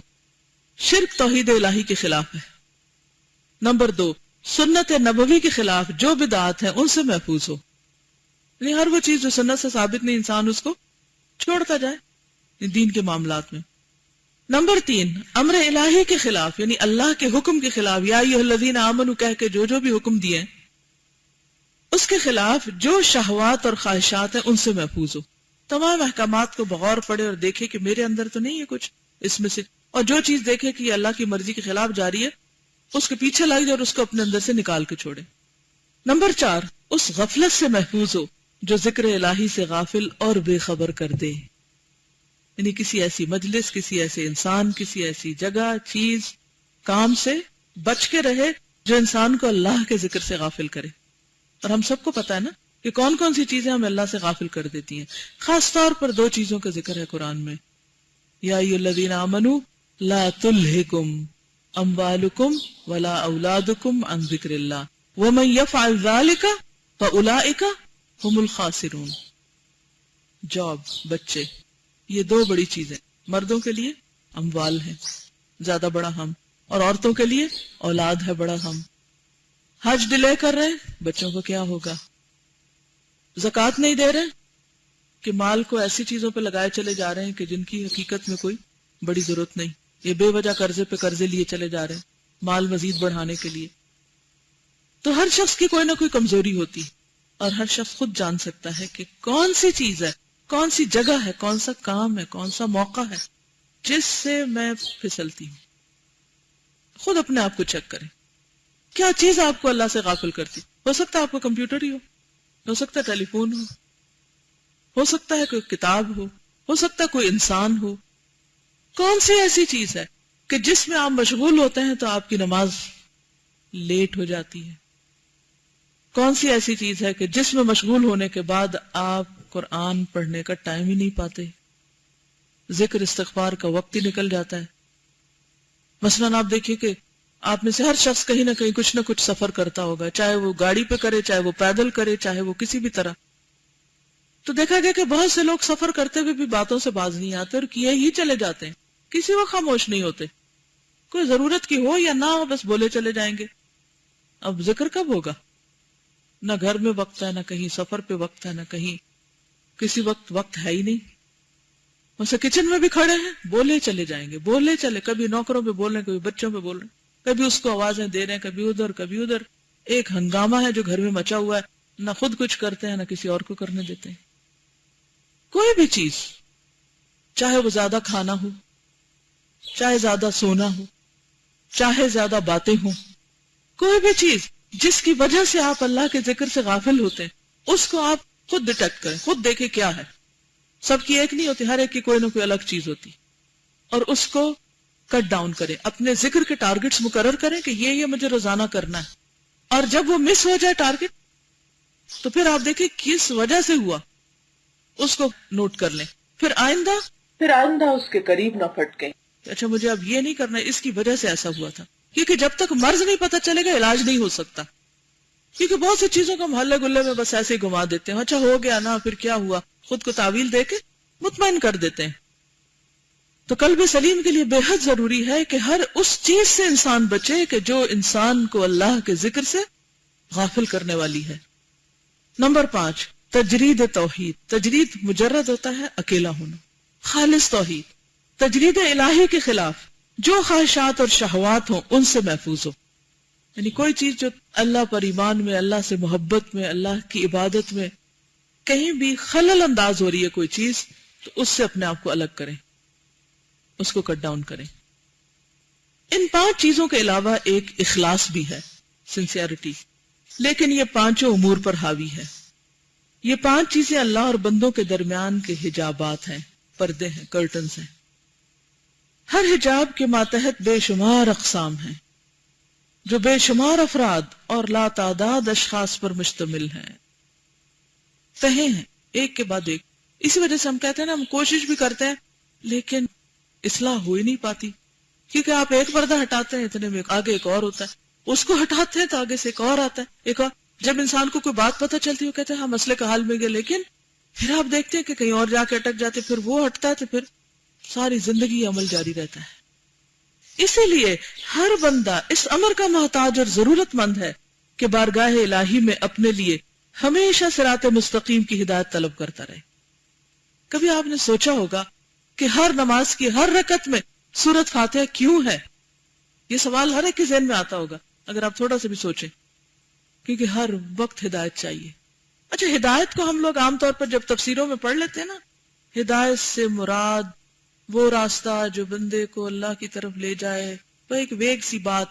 شرک توحید الہی کے خلاف ہے۔ نمبر 2، سنت نبوی کے خلاف جو بدعات ہیں ان سے محفوظ ہو، یعنی ہر وہ چیز جو سنت سے ثابت نہیں انسان اس کو چھوڑتا جائے دین کے معاملات میں۔ نمبر 3، امر الہی کے خلاف، یعنی اللہ کے حکم کے خلاف، یا ایھا الذین آمنوا کہہ کے جو بھی حکم دیے اس کے خلاف جو شہوات اور خواہشات ہیں ان سے محفوظ ہو۔ تمام احکامات کو بغور پڑھے اور دیکھے کہ میرے اندر تو نہیں ہے کچھ اس میں سے، اور جو چیز دیکھے کہ یہ اللہ کی مرضی کے خلاف جاری ہے اس کے پیچھے لگ جائے اور اس کو اپنے اندر سے نکال کے چھوڑے۔ نمبر 4، اس غفلت سے محفوظ ہو جو ذکر الہی سے غافل اور بے خبر کر دے، یعنی کسی ایسی مجلس، کسی ایسے انسان، کسی ایسی جگہ، چیز، کام سے بچ کے رہے جو انسان کو اللہ کے ذکر سے غافل کرے۔ اور ہم سب کو پتا ہے نا کہ کون کون سی چیزیں ہمیں اللہ سے غافل کر دیتی ہیں۔ خاص طور پر 2 چیزوں کا ذکر ہے قرآن میں، یا ایھا الذین آمنوا لا تلہکم اموالکم ولا اولادکم عن ذکر اللہ ومن یفعل ذلک فاولئک هم الخاسرون۔ جاب، بچے، یہ 2 بڑی چیزیں، مردوں کے لیے اموال ہے زیادہ بڑا ہم، اور عورتوں کے لیے اولاد ہے بڑا ہم۔ حج ڈیلے کر رہے ہیں، بچوں کو کیا ہوگا؟ زکوٰۃ نہیں دے رہے کہ مال کو ایسی چیزوں پہ لگائے چلے جا رہے ہیں کہ جن کی حقیقت میں کوئی بڑی ضرورت نہیں، یہ بے وجہ قرضے پہ قرضے لیے چلے جا رہے ہیں مال مزید بڑھانے کے لیے۔ تو ہر شخص کی کوئی نہ کوئی کمزوری ہوتی، اور ہر شخص خود جان سکتا ہے کہ کون سی چیز ہے، کون سی جگہ ہے، کون سا کام ہے، کون سا موقع ہے جس سے میں پھسلتی ہوں۔ خود اپنے آپ کو چیک کریں، کیا چیز آپ کو اللہ سے غافل کرتی؟ ہو سکتا ہے آپ کو کمپیوٹر ہی ہو سکتا ہے ٹیلی فون ہو سکتا ہے کوئی کتاب ہو سکتا ہے کوئی انسان ہو۔ کون سی ایسی چیز ہے کہ جس میں آپ مشغول ہوتے ہیں تو آپ کی نماز لیٹ ہو جاتی ہے؟ کون سی ایسی چیز ہے کہ جس میں مشغول ہونے کے بعد آپ قرآن پڑھنے کا ٹائم ہی نہیں پاتے، ذکر استغفار کا وقت ہی نکل جاتا ہے؟ مثلاً آپ دیکھیے کہ آپ میں سے ہر شخص کہیں نہ کہیں کچھ نہ کچھ سفر کرتا ہوگا، چاہے وہ گاڑی پہ کرے، چاہے وہ پیدل کرے، چاہے وہ کسی بھی طرح۔ تو دیکھا گیا کہ بہت سے لوگ سفر کرتے ہوئے بھی باتوں سے باز نہیں آتے اور کیے ہی چلے جاتے ہیں، کسی وقت خاموش نہیں ہوتے، کوئی ضرورت کی ہو یا نہ ہو بس بولے چلے جائیں گے۔ اب ذکر کب ہوگا؟ نہ گھر میں وقت ہے، نہ کہیں سفر پہ وقت ہے، نہ کہیں کسی وقت ہے ہی نہیں. ویسے کچن میں بھی کھڑے ہیں، بولے چلے جائیں گے، بولے چلے، کبھی نوکروں پہ بول رہے ہیں، کبھی بچوں پہ بول رہے ہیں، کبھی اس کو آوازیں دے رہے ہیں، کبھی ادھر کبھی ادھر. ایک ہنگامہ ہے جو گھر میں مچا ہوا ہے، نہ خود کچھ کرتے ہیں نہ کسی اور کو کرنے دیتے ہیں. کوئی بھی چیز، چاہے وہ زیادہ کھانا ہو، چاہے زیادہ سونا ہو، چاہے زیادہ باتیں ہوں، کوئی بھی چیز جس کی وجہ سے آپ اللہ کے ذکر سے غافل ہوتے ہیں، اس کو آپ خود ڈیٹیکٹ کریں، خود دیکھیں کیا ہے. سب کی ایک نہیں ہوتی، ہر ایک کی کوئی نہ کوئی الگ چیز ہوتی، اور اس کو کٹ ڈاؤن کریں. اپنے ذکر کے ٹارگٹس مقرر کریں کہ یہ مجھے روزانہ کرنا ہے، اور جب وہ مس ہو جائے ٹارگٹ تو پھر آپ دیکھیں کس وجہ سے ہوا، اس کو نوٹ کر لیں. پھر آئندہ اس کے قریب نہ پھٹکیں. اچھا مجھے اب یہ نہیں کرنا، اس کی وجہ سے ایسا ہوا تھا. کیونکہ جب تک مرض نہیں پتہ چلے گا علاج نہیں ہو سکتا. کیونکہ بہت سی چیزوں کو ہم ہلے گلے میں بس ایسے ہی گھما دیتے ہیں، اچھا ہو گیا نا، پھر کیا ہوا، خود کو تعویل دے کے مطمئن کر دیتے ہیں. تو قلب سلیم کے لیے بے حد ضروری ہے کہ ہر اس چیز سے انسان بچے کہ جو انسان کو اللہ کے ذکر سے غافل کرنے والی ہے. نمبر 5، تجرید توحید. تجرید مجرد ہوتا ہے اکیلا ہونا، خالص توحید. تجرید الہی کے خلاف جو خواہشات اور شہوات ہوں ان سے محفوظ ہو. یعنی کوئی چیز جو اللہ پر ایمان میں، اللہ سے محبت میں، اللہ کی عبادت میں کہیں بھی خلل انداز ہو رہی ہے کوئی چیز، تو اس سے اپنے آپ کو الگ کریں، اس کو کٹ ڈاؤن کریں. ان 5 چیزوں کے علاوہ ایک اخلاص بھی ہے، سنسیئرٹی، لیکن یہ 5 امور پر حاوی ہے. یہ 5 چیزیں اللہ اور بندوں کے درمیان کے حجابات ہیں، پردے ہیں، کرٹنز ہیں. ہر حجاب کے ماتحت بے شمار اقسام ہیں جو بے شمار افراد اور لا تعداد اشخاص پر مشتمل ہیں، تہے ہیں ایک کے بعد ایک. اسی وجہ سے ہم کہتے ہیں نا، ہم کوشش بھی کرتے ہیں لیکن اصلاح ہو ہی نہیں پاتی. کیونکہ آپ ایک پردہ ہٹاتے ہیں، اتنے میں آگے ایک اور ہوتا ہے، اس کو ہٹاتے ہیں تو آگے سے ایک اور آتا ہے، ایک اور. جب انسان کو کوئی بات پتہ چلتی ہے وہ کہتے ہیں ہاں مسئلے کا حل مل گیا، لیکن پھر آپ دیکھتے ہیں کہ کہیں اور جا کے اٹک جاتے، پھر وہ ہٹتا ہے تو پھر ساری زندگی عمل جاری رہتا ہے. اسی لیے ہر بندہ اس امر کا محتاج اور ضرورت مند ہے کہ بارگاہ الہی میں اپنے لیے ہمیشہ صراط مستقیم کی ہدایت طلب کرتا رہے. کبھی آپ نے سوچا ہوگا کہ ہر نماز کی ہر رکعت میں سورۃ فاتحہ کیوں ہے؟ یہ سوال ہر ایک کے ذہن میں آتا ہوگا اگر آپ تھوڑا سا بھی سوچیں، کیونکہ ہر وقت ہدایت چاہیے. اچھا، ہدایت کو ہم لوگ عام طور پر جب تفسیروں میں پڑھ لیتے ہیں نا، ہدایت سے مراد وہ راستہ جو بندے کو اللہ کی طرف لے جائے، وہ ایک ویگ سی بات.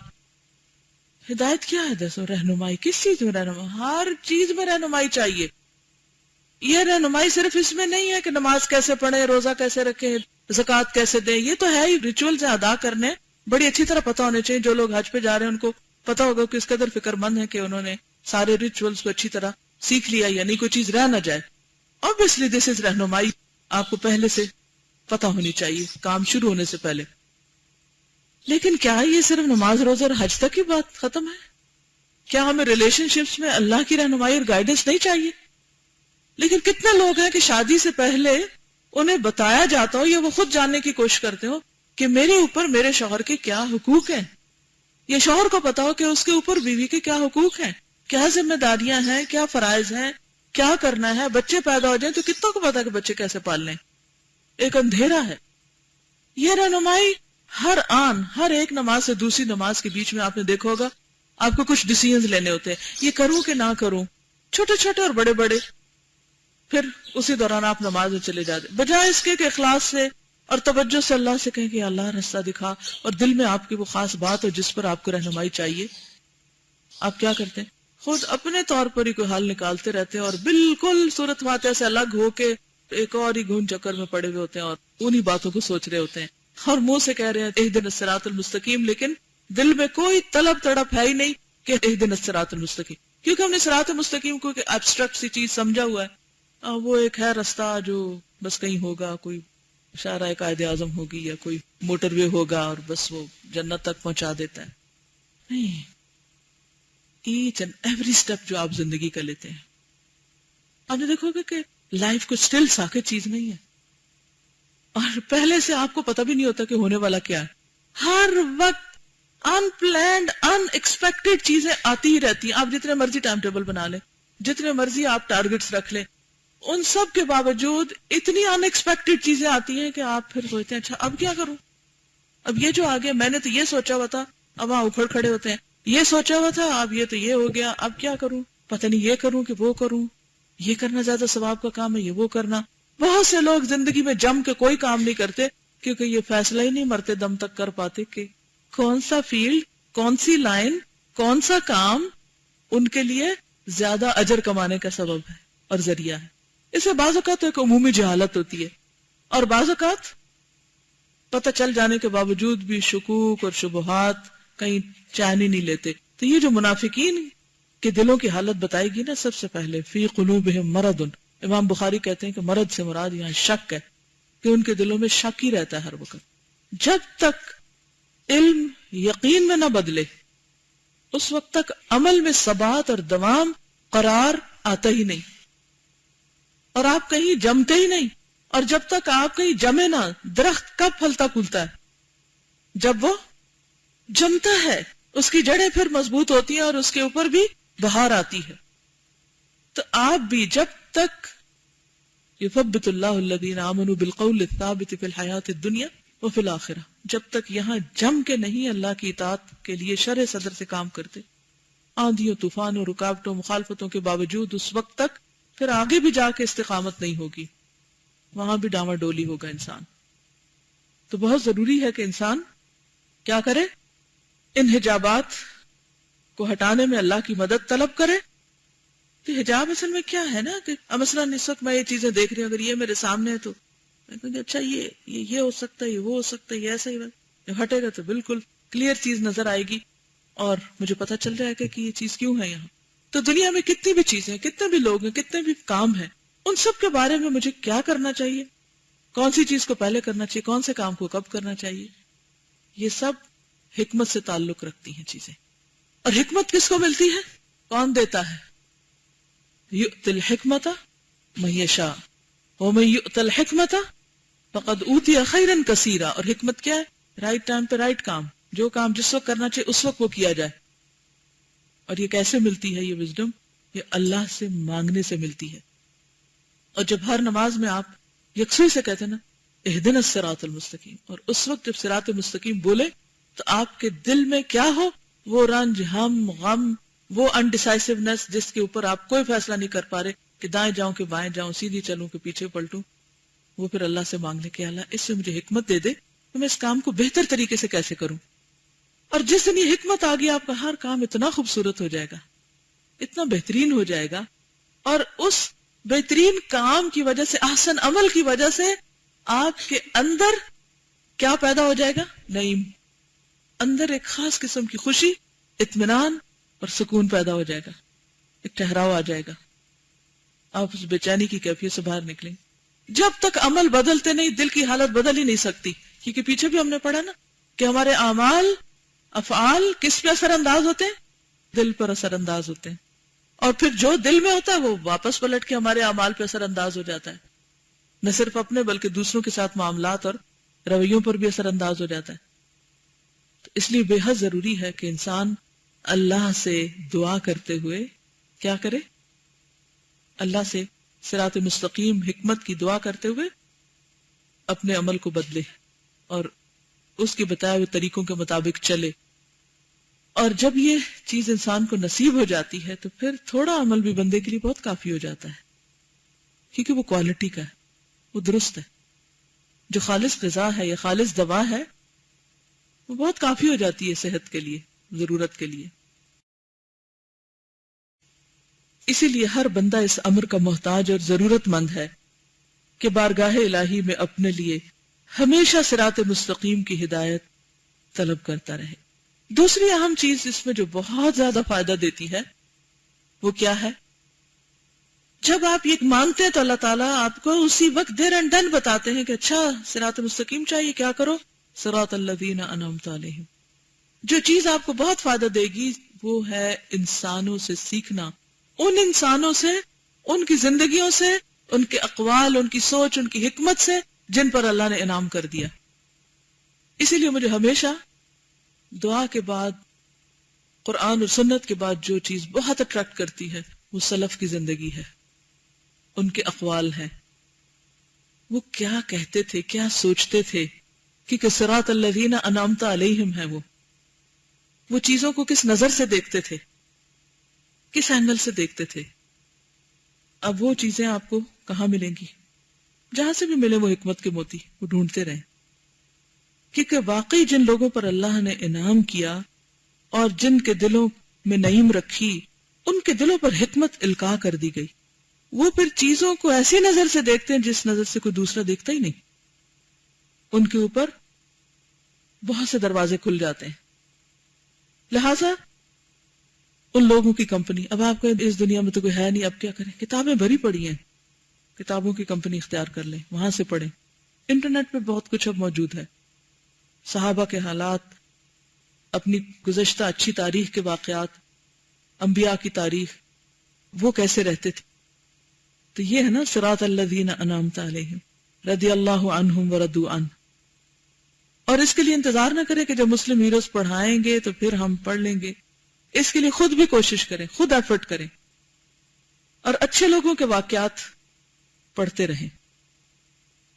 ہدایت کیا ہے؟ دسو، رہنمائی. کس چیز میں رہنمائی؟ ہر چیز میں رہنمائی چاہیے. یہ رہنمائی صرف اس میں نہیں ہے کہ نماز کیسے پڑھیں، روزہ کیسے رکھیں، زکوٰۃ کیسے دیں. یہ تو ہے ہی، ریچولز ادا کرنے بڑی اچھی طرح پتہ ہونے چاہیے. جو لوگ حج پہ جا رہے ہیں ان کو پتہ ہوگا کہ اس قدر فکر مند ہے کہ انہوں نے سارے ریچولز کو اچھی طرح سیکھ لیا، یعنی کوئی چیز رہ نہ جائے. Obviously this is رہنمائی آپ کو پہلے سے پتہ ہونی چاہیے کام شروع ہونے سے پہلے. لیکن کیا یہ صرف نماز روزہ اور حج تک کی بات ختم ہے؟ کیا ہمیں ریلیشن شپس میں اللہ کی رہنمائی اور گائیڈنس نہیں چاہیے؟ لیکن کتنے لوگ ہیں کہ شادی سے پہلے انہیں بتایا جاتا ہو یا وہ خود جاننے کی کوشش کرتے ہو کہ میرے اوپر میرے شوہر کے کیا حقوق ہیں، یا شوہر کو پتا ہو کہ اس کے اوپر بیوی کے کیا حقوق ہیں، کیا ذمہ داریاں ہیں، کیا فرائض ہیں، کیا کرنا ہے. بچے پیدا ہو جائیں تو کتنوں کو پتا کہ بچے کیسے پالنے. ایک اندھیرا ہے. یہ رہنمائی ہر ایک نماز سے دوسری نماز کے بیچ میں آپ نے دیکھا ہوگا آپ کو کچھ ڈیسیژنز لینے ہوتے ہیں، یہ کروں کہ نہ کروں، چھوٹے چھوٹے اور بڑے بڑے. پھر اسی دوران آپ نماز میں چلے جاتے، بجائے اس کے کہ اخلاص سے اور توجہ سے اللہ سے کہیں کہ اللہ راستہ دکھا، اور دل میں آپ کی وہ خاص بات ہو جس پر آپ کو رہنمائی چاہیے. آپ کیا کرتے ہیں؟ خود اپنے طور پر ہی کوئی حل نکالتے رہتے ہیں اور بالکل سورۃ فاتحہ سے الگ ہو کے ایک اور ہی گھون چکر میں پڑے ہوئے ہوتے ہیں اور انہی باتوں کو سوچ رہے ہوتے ہیں اور منہ سے کہہ رہے ہیں اہدنا الصراط المستقیم، لیکن دل میں کوئی طلب تڑپ ہے ہی نہیں کہ اہدنا الصراط المستقیم. کیونکہ ہم نے صراط مستقیم کو ایبسٹریکٹ سی چیز سمجھا ہوا ہے، وہ ایک ہے راستہ جو بس کہیں ہوگا، کوئی اشارہ قائد اعظم ہوگی یا کوئی موٹر وے ہوگا اور بس وہ جنت تک پہنچا دیتا ہے. نہیں، ایچ اینڈ ایوری سٹیپ جو آپ زندگی کا لیتے ہیں، آپ نے دیکھو گے کہ لائف کو اسٹل ساکت چیز نہیں ہے، اور پہلے سے آپ کو پتہ بھی نہیں ہوتا کہ ہونے والا کیا ہے. ہر وقت ان پلانڈ ان ایکسپیکٹڈ چیزیں آتی ہی رہتی ہیں. آپ جتنے مرضی ٹائم ٹیبل بنا لیں, جتنے مرضی آپ ٹارگٹس رکھ لیں, ان سب کے باوجود اتنی ان ایکسپیکٹڈ چیزیں آتی ہیں کہ آپ پھر سوچتے ہیں اچھا اب کیا کروں, اب یہ جو آگے میں نے تو یہ سوچا ہوا تھا, اب وہاں اکھڑ کھڑے ہوتے ہیں, یہ سوچا ہوا تھا اب یہ تو یہ ہو گیا, اب کیا کروں, پتہ نہیں یہ کروں کہ وہ کروں, یہ کرنا زیادہ ثواب کا کام ہے یہ وہ کرنا. بہت سے لوگ زندگی میں جم کے کوئی کام نہیں کرتے کیونکہ یہ فیصلہ ہی نہیں مرتے دم تک کر پاتے کہ کون سا فیلڈ, کون سی لائن, کون سا کام ان کے لیے زیادہ اجر کمانے کا سبب ہے اور ذریعہ ہے. اس میں بعض اوقات ایک عمومی جہالت ہوتی ہے اور بعض اوقات پتہ چل جانے کے باوجود بھی شکوک اور شبہات کہیں چین ہی نہیں لیتے. تو یہ جو منافقین کے دلوں کی حالت بتائی گی نا, سب سے پہلے فی قلوبہم مرض, امام بخاری کہتے ہیں کہ مرض سے مراد یہاں شک ہے کہ ان کے دلوں میں شک ہی رہتا ہے ہر وقت. جب تک علم یقین میں نہ بدلے اس وقت تک عمل میں ثبات اور دوام قرار آتا ہی نہیں, اور آپ کہیں جمتے ہی نہیں. اور جب تک آپ کہیں جمے نہ, درخت کب پھلتا پھولتا ہے؟ جب وہ جمتا ہے, اس کی جڑیں پھر مضبوط ہوتی ہیں اور اس کے اوپر بھی بہار آتی ہے. تو آپ بھی جب تک یثبت اللہ الذین آمنوا بالقول الثابت فی الحیات الدنیا وفی الآخرہ, جب تک یہاں جم کے نہیں اللہ کی اطاعت کے لیے شرع صدر سے کام کرتے, آندھیوں طوفانوں رکاوٹوں مخالفتوں کے باوجود, اس وقت تک پھر آگے بھی جا کے استقامت نہیں ہوگی, وہاں بھی ڈاما ڈولی ہوگا انسان. تو بہت ضروری ہے کہ انسان کیا کرے, ان حجابات کو ہٹانے میں اللہ کی مدد طلب کرے. کہ حجاب اصل میں کیا ہے نا, کہ مثلا اس وقت میں یہ چیزیں دیکھ رہی ہوں, اگر یہ میرے سامنے ہے تو میں کہوں گی اچھا یہ ہو سکتا ہے, یہ وہ ہو سکتا ہے, یہ ایسا ہی. جب ہٹے گا تو بالکل کلیئر چیز نظر آئے گی اور مجھے پتہ چل جائے گا کہ یہ چیز کیوں ہے یہاں. تو دنیا میں کتنی بھی چیزیں ہیں, کتنے بھی لوگ ہیں, کتنے بھی کام ہیں, ان سب کے بارے میں مجھے کیا کرنا چاہیے, کون سی چیز کو پہلے کرنا چاہیے, کون سے کام کو کب کرنا چاہیے, یہ سب حکمت سے تعلق رکھتی ہیں چیزیں. اور حکمت کس کو ملتی ہے, کون دیتا ہے؟ یؤتی الحکمت من یشاء ومن یؤت الحکمت فقد اوتی خیرا کثیرا. اور حکمت کیا ہے؟ رائٹ ٹائم پہ رائٹ کام, جو کام جس وقت کرنا چاہیے اس وقت وہ کیا جائے. اور یہ کیسے ملتی ہے یہ وزڈم؟ یہ اللہ سے مانگنے سے ملتی ہے. اور جب ہر نماز میں آپ یکسوئی سے کہتے ہیں نا اہدنا الصراط المستقیم, اور اس وقت جب صراط مستقیم بولے تو آپ کے دل میں کیا ہو, وہ رنج, ہم, غم, وہ انڈیسائسونیس جس کے اوپر آپ کوئی فیصلہ نہیں کر پا رہے کہ دائیں جاؤں کہ بائیں جاؤں, سیدھی چلوں کہ پیچھے پلٹوں, وہ پھر اللہ سے مانگ لے کہ اللہ اس سے مجھے حکمت دے دے کہ میں اس کام کو بہتر طریقے سے کیسے کروں. اور جس دن یہ حکمت آ گئی, آپ کا ہر کام اتنا خوبصورت ہو جائے گا, اتنا بہترین ہو جائے گا. اور اس بہترین کام کی وجہ سے, احسن عمل کی وجہ سے آپ کے اندر کیا پیدا ہو جائے گا؟ نعیم, اندر ایک خاص قسم کی خوشی, اطمینان اور سکون پیدا ہو جائے گا, ایک ٹھہراؤ آ جائے گا. آپ اس بے چینی کی کیفیت سے باہر نکلیں. جب تک عمل بدلتے نہیں دل کی حالت بدل ہی نہیں سکتی, کیونکہ پیچھے بھی ہم نے پڑھا نا کہ ہمارے اعمال افعال کس پہ اثر انداز ہوتے ہیں؟ دل پر اثر انداز ہوتے ہیں. اور پھر جو دل میں ہوتا ہے وہ واپس پلٹ کے ہمارے اعمال پہ اثر انداز ہو جاتا ہے, نہ صرف اپنے بلکہ دوسروں کے ساتھ معاملات اور رویوں پر بھی اثر انداز ہو جاتا ہے. تو اس لیے بے حد ضروری ہے کہ انسان اللہ سے دعا کرتے ہوئے کیا کرے, اللہ سے صراط مستقیم حکمت کی دعا کرتے ہوئے اپنے عمل کو بدلے اور اس کے بتائے ہوئے طریقوں کے مطابق چلے. اور جب یہ چیز انسان کو نصیب ہو جاتی ہے تو پھر تھوڑا عمل بھی بندے کے لیے بہت کافی ہو جاتا ہے, کیونکہ وہ کوالٹی کا ہے, وہ درست ہے. جو خالص غذا ہے یا خالص دوا ہے وہ بہت کافی ہو جاتی ہے صحت کے لیے, ضرورت کے لیے. اسی لیے ہر بندہ اس امر کا محتاج اور ضرورت مند ہے کہ بارگاہ الہی میں اپنے لیے ہمیشہ صراط مستقیم کی ہدایت طلب کرتا رہے. دوسری اہم چیز اس میں جو بہت زیادہ فائدہ دیتی ہے وہ کیا ہے, جب آپ یہ مانگتے ہیں تو اللہ تعالیٰ آپ کو اسی وقت دیر اینڈ ڈن بتاتے ہیں کہ اچھا صراط مستقیم چاہیے, کیا کرو, صراط الذین انعمت علیہم. جو چیز آپ کو بہت فائدہ دے گی وہ ہے انسانوں سے سیکھنا, ان انسانوں سے, ان کی زندگیوں سے, ان کے اقوال, ان کی سوچ, ان کی حکمت سے جن پر اللہ نے انعام کر دیا. اسی لیے مجھے ہمیشہ دعا کے بعد، قرآن اور سنت کے بعد جو چیز بہت اٹریکٹ کرتی ہے وہ سلف کی زندگی ہے، ان کے اقوال ہیں، وہ کیا کہتے تھے، کیا سوچتے تھے، کہ صراط الذین انعمت علیہم ہے، وہ چیزوں کو کس نظر سے دیکھتے تھے، کس اینگل سے دیکھتے تھے۔ اب وہ چیزیں آپ کو کہاں ملیں گی؟ جہاں سے بھی ملے وہ حکمت کے موتی، وہ ڈھونڈتے رہیں، کیونکہ واقعی جن لوگوں پر اللہ نے انعام کیا اور جن کے دلوں میں نعیم رکھی، ان کے دلوں پر حکمت القاء کر دی گئی، وہ پھر چیزوں کو ایسی نظر سے دیکھتے ہیں جس نظر سے کوئی دوسرا دیکھتا ہی نہیں، ان کے اوپر بہت سے دروازے کھل جاتے ہیں۔ لہذا ان لوگوں کی کمپنی، اب آپ کو اس دنیا میں تو کوئی ہے نہیں، اب کیا کریں؟ کتابیں بھری پڑی ہیں، کتابوں کی کمپنی اختیار کر لیں، وہاں سے پڑھیں۔ انٹرنیٹ پہ بہت کچھ اب موجود ہے، صحابہ کے حالات، اپنی گزشتہ اچھی تاریخ کے واقعات، انبیاء کی تاریخ، وہ کیسے رہتے تھے۔ تو یہ ہے نا صراط الذین انعمت علیہم رضی اللہ عنہم ورضوا عنہ۔ اور اس کے لیے انتظار نہ کریں کہ جب مسلم ہیروز پڑھائیں گے تو پھر ہم پڑھ لیں گے، اس کے لیے خود بھی کوشش کریں، خود ایفرٹ کریں، اور اچھے لوگوں کے واقعات پڑھتے رہیں۔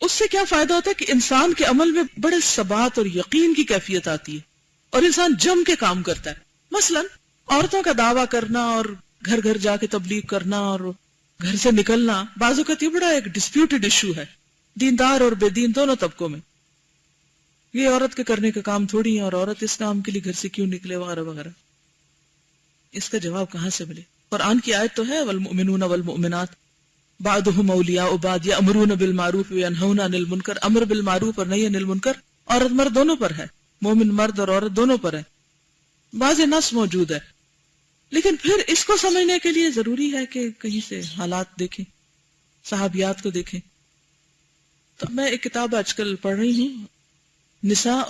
اس سے کیا فائدہ ہوتا ہے کہ انسان کے عمل میں بڑے ثبات اور یقین کی کیفیت آتی ہے، اور انسان جم کے کام کرتا ہے۔ مثلا عورتوں کا دعویٰ کرنا اور گھر گھر جا کے تبلیغ کرنا اور گھر سے نکلنا بعض اوقات یہ بڑا ایک ڈسپیوٹڈ ایشو ہے دیندار اور بے دین دونوں طبقوں میں، یہ عورت کے کرنے کا کام تھوڑی ہے، اور عورت اس کام کے لیے گھر سے کیوں نکلے وغیرہ وغیرہ۔ اس کا جواب کہاں سے ملے؟ قرآن کی آیت تو ہے والمؤمنون والمؤمنات بعضهم اولیاء بعض یأمرون بالمعروف وینہون عن المنکر، امر بالمعروف اور نہی عن المنکر عورت مرد دونوں پر ہے، مومن مرد اور عورت دونوں پر ہے، بعض نص موجود ہے۔ لیکن پھر اس کو سمجھنے کے لیے ضروری ہے کہ کہیں سے حالات دیکھیں، صحابیات کو دیکھیں۔ تو میں ایک کتاب آج کل پڑھ رہی ہوں، نساء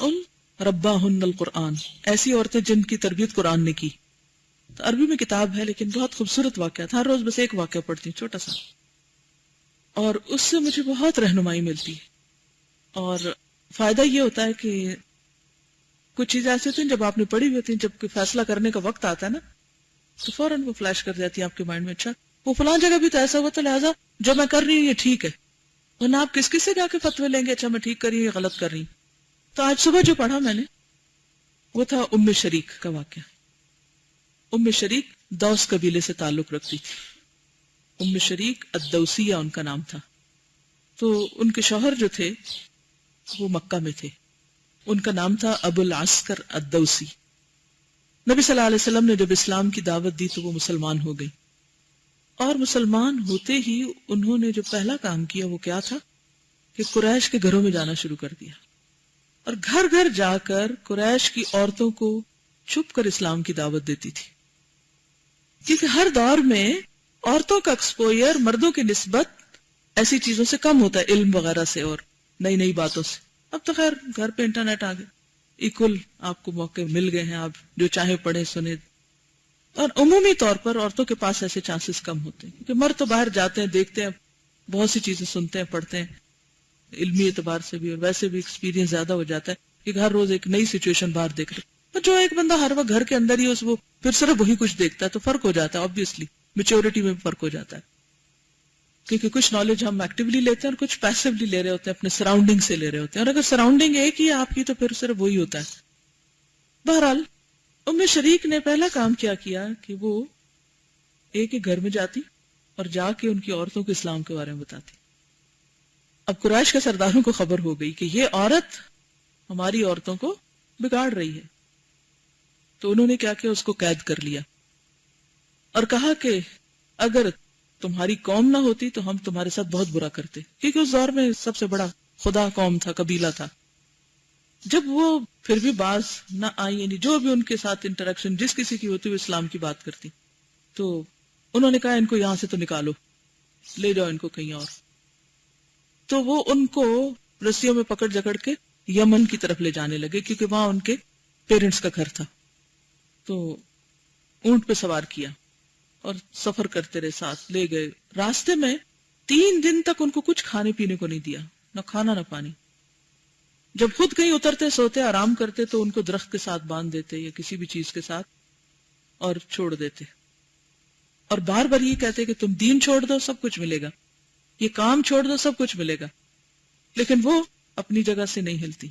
رباہن القرآن، ایسی عورتیں جن کی تربیت قرآن نے کی۔ تو عربی میں کتاب ہے لیکن بہت خوبصورت واقعات، ہر روز بس ایک واقعہ پڑھتی ہوں چھوٹا سا، اور اس سے مجھے بہت رہنمائی ملتی ہے۔ اور فائدہ یہ ہوتا ہے کہ کچھ چیزیں ایسی ہوتی ہیں جب آپ نے پڑھی ہوئی ہوتی ہیں، جب کوئی فیصلہ کرنے کا وقت آتا ہے نا تو فوراً وہ فلیش کر جاتی ہے آپ کے مائنڈ میں، اچھا وہ فلاں جگہ بھی تو ایسا ہوا تھا، لہٰذا جو میں کر رہی ہوں یہ ٹھیک ہے، ورنہ آپ کس کس سے جا کے فتوے لیں گے، اچھا میں ٹھیک کر رہی ہوں یا غلط کر رہی ہوں۔ تو آج صبح جو پڑھا میں نے وہ تھا ام شریک کا واقعہ۔ ام شریک دوس قبیلے سے تعلق رکھتی تھی، ام شریک الدوسیہ ان کا نام تھا۔ تو ان کے شوہر جو تھے وہ مکہ میں تھے، ان کا نام تھا ابو العسکر الدوسی۔ نبی صلی اللہ علیہ وسلم نے جب اسلام کی دعوت دی تو وہ مسلمان ہو گئی، اور مسلمان ہوتے ہی انہوں نے جو پہلا کام کیا وہ کیا تھا کہ قریش کے گھروں میں جانا شروع کر دیا، اور گھر گھر جا کر قریش کی عورتوں کو چھپ کر اسلام کی دعوت دیتی تھی، کیونکہ ہر دور میں عورتوں کا ایکسپوئر مردوں کی نسبت ایسی چیزوں سے کم ہوتا ہے، علم وغیرہ سے اور نئی نئی باتوں سے۔ اب تو خیر گھر پہ انٹرنیٹ آ گئے، ایکول آپ کو موقع مل گئے ہیں، آپ جو چاہے پڑھیں سنیں، اور عمومی طور پر عورتوں کے پاس ایسے چانسز کم ہوتے ہیں، کیونکہ مرد تو باہر جاتے ہیں، دیکھتے ہیں، بہت سی چیزیں سنتے ہیں، پڑھتے ہیں، علمی اعتبار سے بھی اور ویسے بھی ایکسپیرینس زیادہ ہو جاتا ہے کہ ہر روز ایک نئی سچویشن باہر دیکھ رہے۔ پر جو ایک بندہ ہر وقت گھر کے اندر ہی وہ پھر صرف وہی کچھ دیکھتا ہے تو فرق ہو جاتا ہے، obviously میچورٹی میں فرق ہو جاتا ہے، کیونکہ کچھ نالج ہم ایکٹیولی لیتے ہیں اور کچھ پیسively لے رہے ہوتے ہیں، اپنے سراؤنڈنگ سے لے رہے ہوتے ہیں، اور اگر سراؤنڈنگ ایک ہی ہے آپ کی تو پھر صرف وہی ہوتا ہے۔ بہرحال ام شریک نے پہلا کام کیا کہ وہ ایک ایک گھر میں جاتی اور جا کے ان کی عورتوں کو اسلام کے بارے میں بتاتی۔ اب قریش کے سرداروں کو خبر ہو گئی کہ یہ عورت ہماری عورتوں کو بگاڑ رہی ہے، تو انہوں نے کیا کیا، اس کو قید کر لیا اور کہا کہ اگر تمہاری قوم نہ ہوتی تو ہم تمہارے ساتھ بہت برا کرتے، کیونکہ اس دور میں سب سے بڑا خدا قوم تھا، قبیلہ تھا۔ جب وہ پھر بھی باز نہ آئی، یعنی جو بھی ان کے ساتھ انٹریکشن جس کسی کی ہوتی وہ اسلام کی بات کرتی، تو انہوں نے کہا ان کو یہاں سے تو نکالو، لے جاؤ ان کو کہیں اور۔ تو وہ ان کو رسیوں میں پکڑ جکڑ کے یمن کی طرف لے جانے لگے، کیونکہ وہاں ان کے پیرنٹس کا گھر تھا۔ تو اونٹ پہ سوار کیا اور سفر کرتے رہے، ساتھ لے گئے۔ راستے میں 3 دن تک ان کو کچھ کھانے پینے کو نہیں دیا، نہ کھانا نہ پانی۔ جب خود کہیں اترتے سوتے آرام کرتے تو ان کو درخت کے ساتھ باندھ دیتے یا کسی بھی چیز کے ساتھ اور چھوڑ دیتے، اور بار بار یہ کہتے کہ تم دین چھوڑ دو سب کچھ ملے گا، یہ کام چھوڑ دو سب کچھ ملے گا، لیکن وہ اپنی جگہ سے نہیں ہلتی.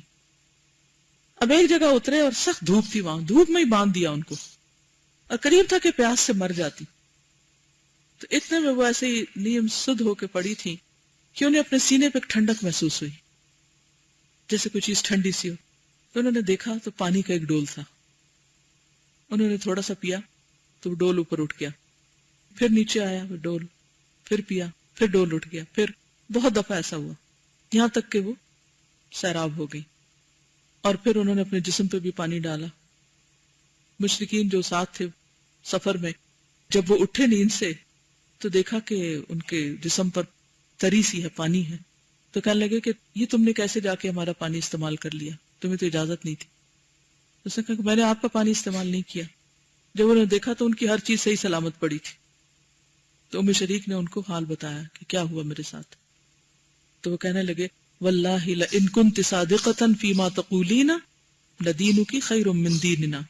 اب ایک جگہ اترے اور سخت دھوپ تھی، وہاں دھوپ میں ہی باندھ دیا ان کو، اور قریب تھا کہ پیاس سے مر جاتی. تو اتنے میں وہ ایسے ہی نیم سدھ ہو کے پڑی تھی کہ انہیں اپنے سینے پہ ایک ٹھنڈک محسوس ہوئی، جیسے کوئی چیز ٹھنڈی سی ہو. تو انہوں نے دیکھا تو پانی کا ایک ڈول تھا. انہوں نے تھوڑا سا پیا تو وہ ڈول اوپر اٹھ گیا، پھر نیچے آیا وہ ڈول، پھر پیا، پھر ڈول اٹھ گیا، پھر بہت دفعہ ایسا ہوا یہاں تک کہ وہ سیراب ہو گئی. اور پھر انہوں نے اپنے جسم پہ بھی پانی ڈالا. مشرکین جو ساتھ تھے سفر میں، جب وہ اٹھے نیند سے تو دیکھا کہ ان کے جسم پر تری سی ہے، پانی ہے. تو کہنے لگے کہ یہ تم نے کیسے جا کے ہمارا پانی استعمال کر لیا، تمہیں تو اجازت نہیں تھی. اس نے کہا کہ میں نے آپ کا پانی استعمال نہیں کیا. جب انہوں نے دیکھا تو ان کی ہر چیز صحیح سلامت پڑی تھی. تو ام شریک نے ان کو حال بتایا کہ کیا ہوا میرے ساتھ. تو وہ کہنے لگے واللہ لئن کنت صادقۃ فیما تقولین لدینک خیر من دیننا،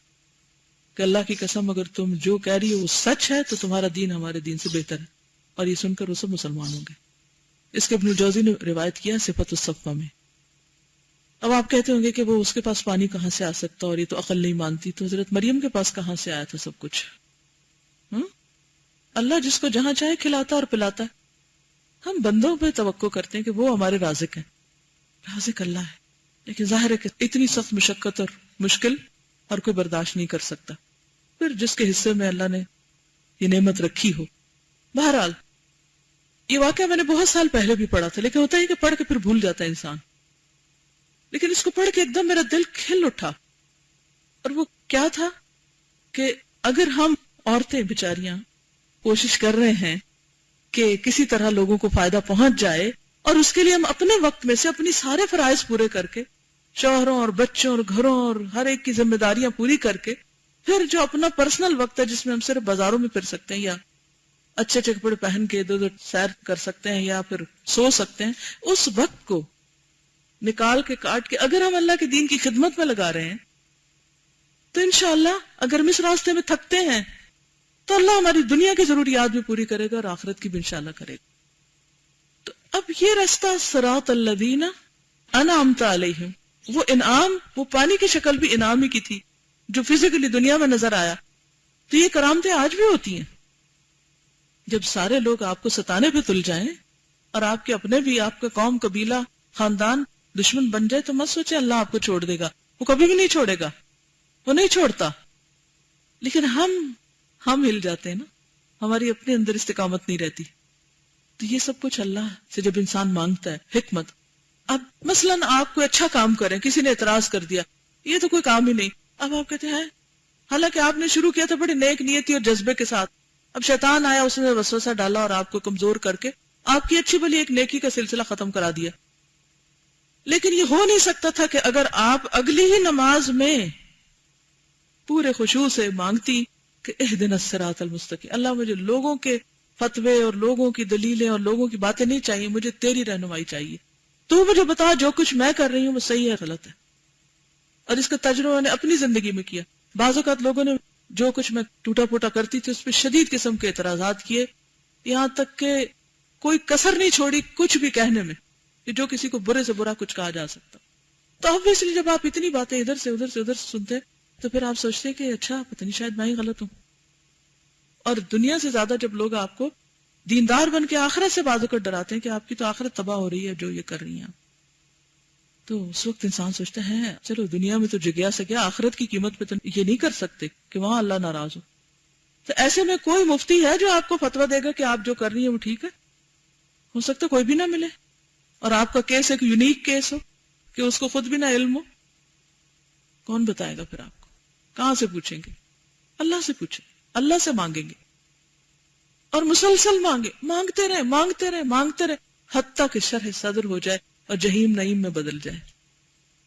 کہ اللہ کی قسم اگر تم جو کہہ رہی ہو وہ سچ ہے تو تمہارا دین ہمارے دین سے بہتر ہے. اور یہ سن کر وہ سب مسلمان ہوں گے. اس کے ابن الجوزی نے روایت کیا صفت الصفہ میں. اب آپ کہتے ہوں گے کہ وہ اس کے پاس پانی کہاں سے آ سکتا اور یہ تو عقل نہیں مانتی، تو حضرت مریم کے پاس کہاں سے آیا تھا سب کچھ؟ اللہ جس کو جہاں چاہے کھلاتا اور پلاتا ہے. ہم بندوں پہ توقع کرتے ہیں کہ وہ ہمارے رازق ہیں. رازق اللہ ہے، لیکن ظاہر ہے کہ اتنی سخت مشقت اور مشکل اور کوئی برداشت نہیں کر سکتا. پھر جس کے حصے میں اللہ نے یہ نعمت رکھی ہو. بہرحال یہ واقعہ میں نے بہت سال پہلے بھی پڑھا تھا، لیکن ہوتا ہے کہ پڑھ کے پھر بھول جاتا ہے انسان. لیکن اس کو پڑھ کے ایک دم میرا دل کھل اٹھا. اور وہ کیا تھا کہ اگر ہم عورتیں بیچاریاں کوشش کر رہے ہیں کہ کسی طرح لوگوں کو فائدہ پہنچ جائے، اور اس کے لیے ہم اپنے وقت میں سے اپنی سارے فرائض پورے کر کے، شوہروں اور بچوں اور گھروں اور ہر ایک کی ذمہ داریاں پوری کر کے، پھر جو اپنا پرسنل وقت ہے جس میں ہم صرف بازاروں میں پھر سکتے ہیں یا اچھے اچھے کپڑے پہن کے ادھر ادھر سیر کر سکتے ہیں یا پھر سو سکتے ہیں، اس وقت کو نکال کے کاٹ کے اگر ہم اللہ کے دین کی خدمت میں لگا رہے ہیں تو انشاءاللہ اگر ہم اس راستے میں تھکتے ہیں تو اللہ ہماری دنیا کی ضروریات بھی پوری کرے گا اور آخرت کی بھی انشاءاللہ کرے گا. تو اب یہ رستہ صراط الذین انعمت علیہم، وہ انعام، وہ پانی کی شکل بھی انعام ہی کی تھی جو فزیکلی دنیا میں نظر آیا. تو یہ کرامتیں آج بھی ہوتی ہیں. جب سارے لوگ آپ کو ستانے پہ تل جائیں اور آپ کے اپنے بھی، آپ کا قوم، قبیلہ، خاندان دشمن بن جائے تو مت سوچے اللہ آپ کو چھوڑ دے گا. وہ کبھی بھی نہیں چھوڑے گا، وہ نہیں چھوڑتا. لیکن ہم ہل جاتے ہیں نا، ہماری اپنے اندر استقامت نہیں رہتی. تو یہ سب کچھ اللہ سے جب انسان مانگتا ہے حکمت. اب مثلا آپ کوئی اچھا کام کریں، کسی نے اعتراض کر دیا، یہ تو کوئی کام ہی نہیں. اب آپ کہتے ہیں حالانکہ آپ نے شروع کیا تھا بڑی نیک نیتی اور جذبے کے ساتھ، اب شیطان آیا، اس نے وسوسہ ڈالا اور آپ کو کمزور کر کے آپ کی اچھی بھلی ایک نیکی کا سلسلہ ختم کرا دیا. لیکن یہ ہو نہیں سکتا تھا کہ اگر آپ اگلی ہی نماز میں پورے خشوع سے مانگتی کہ اہدنا الصراط المستقیم، اللہ مجھے لوگوں کے فتوے اور لوگوں کی دلیلیں اور لوگوں کی باتیں نہیں چاہیے، مجھے تیری رہنمائی چاہیے. تو مجھے بتا جو کچھ میں کر رہی ہوں وہ صحیح ہے غلط ہے. اور اس کا تجربہ میں نے اپنی زندگی میں کیا. بعض اوقات لوگوں نے جو کچھ میں ٹوٹا پوٹا کرتی تھی اس پہ شدید قسم کے اعتراضات کیے، یہاں تک کہ کوئی کسر نہیں چھوڑی کچھ بھی کہنے میں کہ جو کسی کو برے سے برا کچھ کہا جا سکتا. تو obviously جب آپ اتنی باتیں ادھر سے ادھر سنتے تو پھر آپ سوچتے ہیں کہ اچھا پتہ نہیں شاید میں ہی غلط ہوں. اور دنیا سے زیادہ جب لوگ آپ کو دیندار بن کے آخرت سے بازو کر ڈراتے ہیں کہ آپ کی تو آخرت تباہ ہو رہی ہے جو یہ کر رہی ہیں، تو اس وقت انسان سوچتا ہے چلو دنیا میں تو جگیا سے کیا، آخرت کی قیمت پہ تو یہ نہیں کر سکتے کہ وہاں اللہ ناراض ہو. تو ایسے میں کوئی مفتی ہے جو آپ کو فتویٰ دے گا کہ آپ جو کر رہی ہیں وہ ٹھیک ہے؟ ہو سکتا کوئی بھی نہ ملے، اور آپ کا کیس ایک یونیک کیس ہو کہ اس کو خود بھی نہ علم ہو. کون بتائے گا پھر آپ کو؟ کہاں سے پوچھیں گے؟ اللہ سے پوچھیں، اللہ سے مانگیں گے اور مسلسل مانگتے رہے حتیٰ کہ شرح صدر ہو جائے اور جہیم نعیم میں بدل جائے.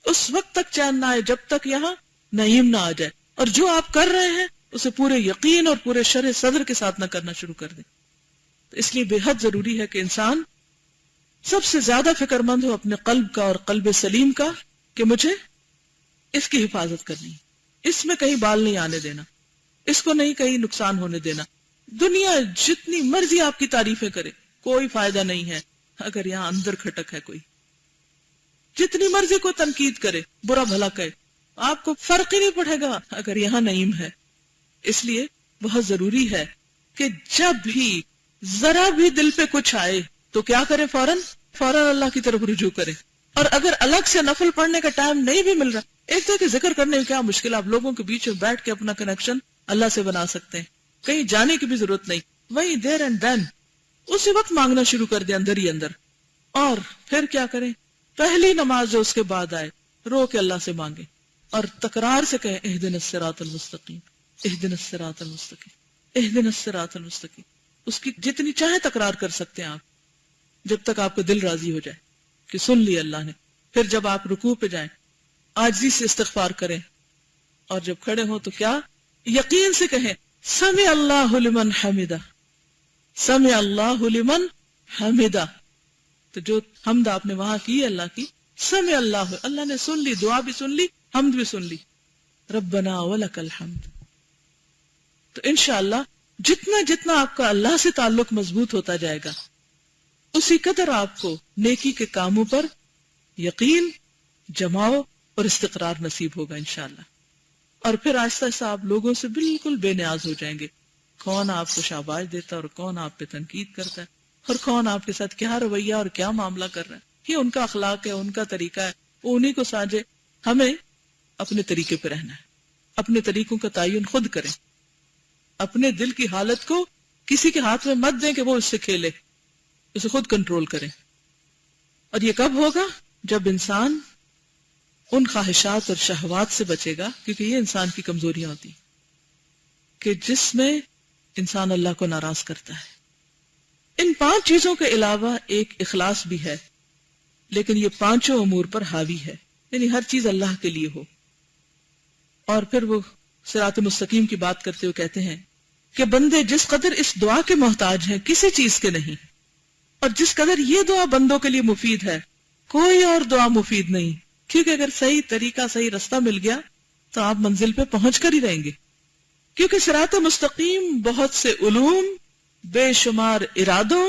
اس وقت تک چین نہ آئے جب تک یہاں نعیم نہ آ جائے، اور جو آپ کر رہے ہیں اسے پورے یقین اور پورے شرح صدر کے ساتھ نہ کرنا شروع کر دیں. تو اس لیے بے حد ضروری ہے کہ انسان سب سے زیادہ فکر مند ہو اپنے قلب کا اور قلب سلیم کا، کہ مجھے اس کی حفاظت کرنی ہے, اس میں کہیں بال نہیں آنے دینا, اس کو نہیں کہیں نقصان ہونے دینا. دنیا جتنی مرضی آپ کی تعریفیں کرے کوئی فائدہ نہیں ہے اگر یہاں اندر کھٹک ہے کوئی. جتنی مرضی کو تنقید کرے, برا بھلا کہے, آپ کو فرق ہی نہیں پڑے گا اگر یہاں نعیم ہے. اس لیے بہت ضروری ہے کہ جب بھی ذرا بھی دل پہ کچھ آئے تو کیا کرے, فوراً اللہ کی طرف رجوع کرے. اور اگر الگ سے نفل پڑھنے کا ٹائم نہیں بھی مل رہا, ایک تو کہ ذکر کرنے میں کیا مشکل, آپ لوگوں کے بیچ میں بیٹھ کے اپنا کنیکشن اللہ سے بنا سکتے ہیں, کہیں جانے کی بھی ضرورت نہیں, وہیں دیر اینڈ دین اسی وقت مانگنا شروع کر دیں اندر ہی اندر. اور پھر کیا کریں, پہلی نماز جو اس کے بعد آئے رو کے اللہ سے مانگے اور تکرار سے کہیں اہدنا الصراط المستقیم, اہدنا الصراط المستقیم, اہدنا الصراط المستقیم. اس کی جتنی چاہے تکرار کر سکتے ہیں آپ جب تک آپ کا دل راضی ہو جائے کہ سن لی اللہ نے. پھر جب آپ رکوع پہ جائیں عاجزی سے استغفار کریں, اور جب کھڑے ہوں تو کیا یقین سے کہیں سمع اللہ لمن حمدہ, سمع اللہ لمن حمدہ. تو جو حمد آپ نے وہاں کی اللہ کی, سمع اللہ, اللہ نے سن لی, دعا بھی سن لی, حمد بھی سن لی, ربنا ولک الحمد. تو انشاءاللہ جتنا جتنا آپ کا اللہ سے تعلق مضبوط ہوتا جائے گا اسی قدر آپ کو نیکی کے کاموں پر یقین, جماؤ اور استقرار نصیب ہوگا انشاءاللہ. اور پھر آہستہ آہستہ آپ لوگوں سے بالکل بے نیاز ہو جائیں گے. کون آپ کو شاباش دیتا اور کون آپ پہ تنقید کرتا ہے اور کون آپ کے ساتھ کیا رویہ اور کیا معاملہ کر رہا ہے, یہ ان کا اخلاق ہے, ان کا طریقہ ہے, وہ انہیں کو ساجے. ہمیں اپنے طریقے پہ رہنا ہے, اپنے طریقوں کا تعین خود کریں, اپنے دل کی حالت کو کسی کے ہاتھ میں مت دیں کہ وہ اس سے کھیلے, اسے خود کنٹرول کریں. اور یہ کب ہوگا, جب انسان ان خواہشات اور شہوات سے بچے گا, کیونکہ یہ انسان کی کمزوریاں ہوتی کہ جس میں انسان اللہ کو ناراض کرتا ہے. ان 5 چیزوں کے علاوہ ایک اخلاص بھی ہے, لیکن یہ 5 امور پر حاوی ہے, یعنی ہر چیز اللہ کے لیے ہو. اور پھر وہ صراط مستقیم کی بات کرتے ہوئے کہتے ہیں کہ بندے جس قدر اس دعا کے محتاج ہیں کسی چیز کے نہیں, اور جس قدر یہ دعا بندوں کے لیے مفید ہے کوئی اور دعا مفید نہیں, کیونکہ اگر صحیح طریقہ صحیح رستہ مل گیا تو آپ منزل پہ پہنچ کر ہی رہیں گے. کیونکہ صراط مستقیم بہت سے علوم, بے شمار ارادوں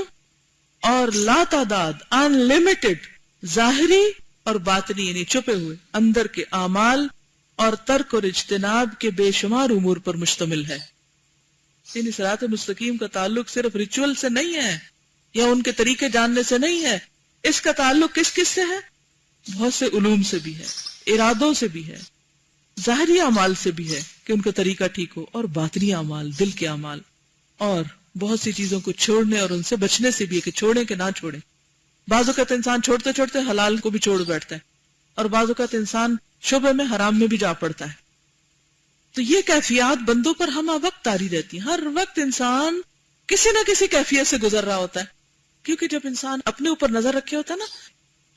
اور لا تعداد ان لمیٹڈ ظاہری اور باطنی یعنی چھپے ہوئے اندر کے اعمال اور ترک اور اجتناب کے بے شمار امور پر مشتمل ہے. یعنی صراط مستقیم کا تعلق صرف ریچول سے نہیں ہے یا ان کے طریقے جاننے سے نہیں ہے, اس کا تعلق کس کس سے ہے, بہت سے علوم سے بھی ہے, ارادوں سے بھی ہے, ظاہری اعمال سے بھی ہے کہ ان کا طریقہ ٹھیک ہو, اور باطنی اعمال, دل کے اعمال, اور بہت سی چیزوں کو چھوڑنے اور ان سے بچنے سے بھی ہے کہ چھوڑیں کہ نہ چھوڑیں. بعض اوقات انسان چھوڑتے چھوڑتے حلال کو بھی چھوڑ بیٹھتا ہے, اور بعض اوقات انسان شبہ میں حرام میں بھی جا پڑتا ہے. تو یہ کیفیات بندوں پر ہمہ وقت طاری رہتی ہیں, ہر وقت انسان کسی نہ کسی کیفیت سے گزر رہا ہوتا ہے. کیونکہ جب انسان اپنے اوپر نظر رکھے ہوتا ہے نا,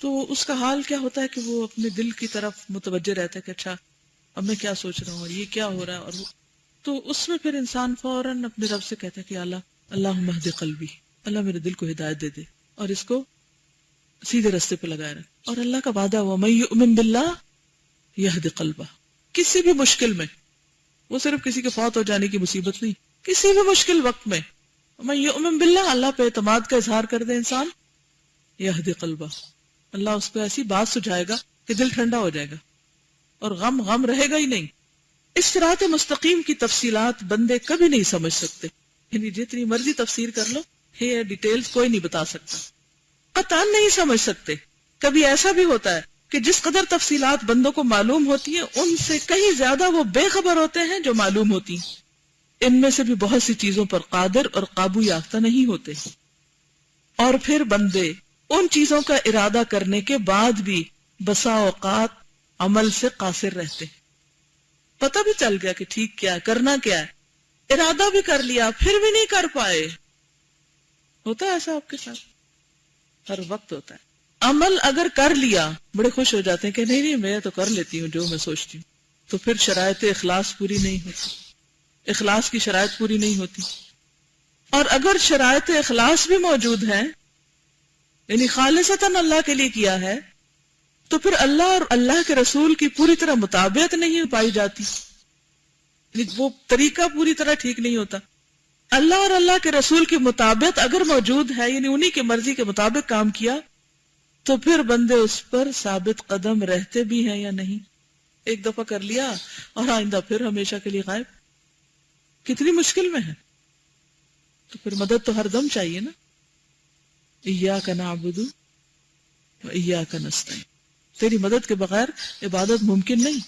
تو اس کا حال کیا ہوتا ہے کہ وہ اپنے دل کی طرف متوجہ رہتا ہے کہ اچھا اب میں کیا سوچ رہا ہوں اور یہ کیا ہو رہا ہے, اور تو اس میں پھر انسان فوراً اپنے رب سے کہتا ہے کہ اللہم اہد قلبی, اللہ میرے دل کو ہدایت دے دے اور اس کو سیدھے رستے پہ لگائے رکھ. اور اللہ کا وعدہ ہوا من یؤمن باللہ یہد قلبہ, کسی بھی مشکل میں, وہ صرف کسی کے فوت ہو جانے کی مصیبت نہیں, کسی بھی مشکل وقت میں من یؤمن باللہ, اللہ پہ اعتماد کا اظہار کر دے انسان, یہد قلبہ, اللہ اس کو ایسی بات سجھائے گا کہ دل ٹھنڈا ہو جائے گا اور غم رہے گا ہی نہیں. اس صراط مستقیم کی تفصیلات بندے کبھی نہیں سمجھ سکتے, یعنی جتنی مرضی تفسیر کر لو یہ ڈیٹیلز کوئی نہیں بتا سکتا, قطعاً نہیں سمجھ سکتے. کبھی ایسا بھی ہوتا ہے کہ جس قدر تفصیلات بندوں کو معلوم ہوتی ہیں ان سے کہیں زیادہ وہ بے خبر ہوتے ہیں جو معلوم ہوتی ہیں. ان میں سے بھی بہت سی چیزوں پر قادر اور قابو یافتہ نہیں ہوتے, اور پھر بندے ان چیزوں کا ارادہ کرنے کے بعد بھی بسا اوقات عمل سے قاصر رہتے. پتہ بھی چل گیا کہ ٹھیک کیا ہے, کرنا کیا ہے, ارادہ بھی کر لیا پھر بھی نہیں کر پائے. ہوتا ہے ایسا آپ کے ساتھ, ہر وقت ہوتا ہے. عمل اگر کر لیا بڑے خوش ہو جاتے ہیں کہ نہیں میں تو کر لیتی ہوں جو میں سوچتی ہوں, تو پھر شرائط اخلاص پوری نہیں ہوتی, اخلاص کی شرائط پوری نہیں ہوتی. اور اگر شرائط اخلاص بھی موجود ہیں, یعنی خالصتاً اللہ کے لیے کیا ہے, تو پھر اللہ اور اللہ کے رسول کی پوری طرح مطابقت نہیں پائی جاتی، وہ طریقہ پوری طرح ٹھیک نہیں ہوتا. اللہ اور اللہ کے رسول کی مطابقت اگر موجود ہے، یعنی انہی کی مرضی کے مطابق کام کیا، تو پھر بندے اس پر ثابت قدم رہتے بھی ہیں یا نہیں. ایک دفعہ کر لیا اور آئندہ پھر ہمیشہ کے لیے غائب، کتنی مشکل میں ہے. تو پھر مدد تو ہر دم چاہیے نا. ایاک نعبد و ایاک نستعین، تیری مدد کے بغیر عبادت ممکن نہیں.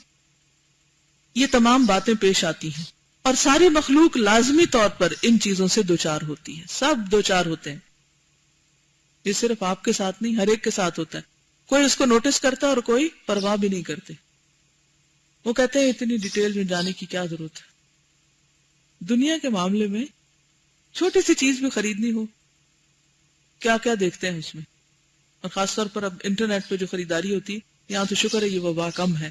یہ تمام باتیں پیش آتی ہیں اور ساری مخلوق لازمی طور پر ان چیزوں سے دوچار ہوتی ہے. سب دوچار ہوتے ہیں. یہ صرف آپ کے ساتھ نہیں، ہر ایک کے ساتھ ہوتا ہے. کوئی اس کو نوٹس کرتا ہے اور کوئی پرواہ بھی نہیں کرتے. وہ کہتے ہیں اتنی ڈیٹیل میں جانے کی کیا ضرورت ہے. دنیا کے معاملے میں چھوٹی سی چیز بھی خریدنی ہو، کیا کیا دیکھتے ہیں اس میں. اور خاص طور پر اب انٹرنیٹ پہ جو خریداری ہوتی ہے، یہاں تو شکر ہے یہ وبا کم ہے.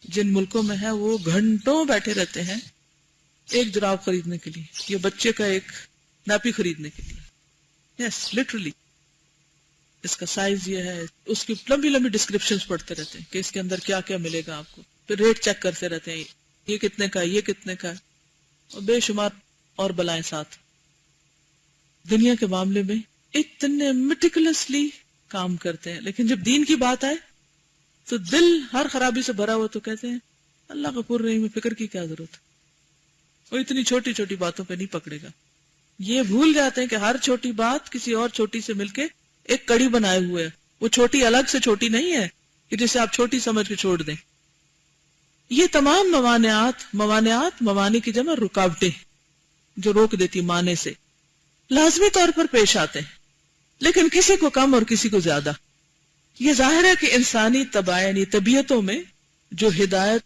جن ملکوں میں ہے وہ گھنٹوں بیٹھے رہتے ہیں ایک جراب خریدنے کے لیے، یہ بچے کا ایک ناپی خریدنے کے لیے. یس لٹرلی اس کا سائز یہ ہے، اس کی لمبی لمبی ڈسکرپشنز پڑھتے رہتے ہیں کہ اس کے اندر کیا کیا ملے گا آپ کو. پھر ریٹ چیک کرتے رہتے ہیں، یہ کتنے کا، یہ کتنے کا، اور بے شمار اور بلائیں ساتھ. دنیا کے معاملے میں اتنے میٹیکولسلی کام کرتے ہیں، لیکن جب دین کی بات آئے تو دل ہر خرابی سے بھرا ہوا تو کہتے ہیں اللہ غفور رحیم، فکر کی کیا ضرورت ہے. وہ اتنی چھوٹی چھوٹی باتوں پہ نہیں پکڑے گا. یہ بھول جاتے ہیں کہ ہر چھوٹی بات کسی اور چھوٹی سے مل کے ایک کڑی بنائے ہوئے ہے. وہ چھوٹی الگ سے چھوٹی نہیں ہے کہ جسے آپ چھوٹی سمجھ کے چھوڑ دیں. یہ تمام موانع کی جمع رکاوٹیں جو روک دیتی معنی سے، لازمی طور پر پیش آتے ہیں، لیکن کسی کو کم اور کسی کو زیادہ. یہ ظاہر ہے کہ انسانی یعنی طبیعتوں میں جو ہدایت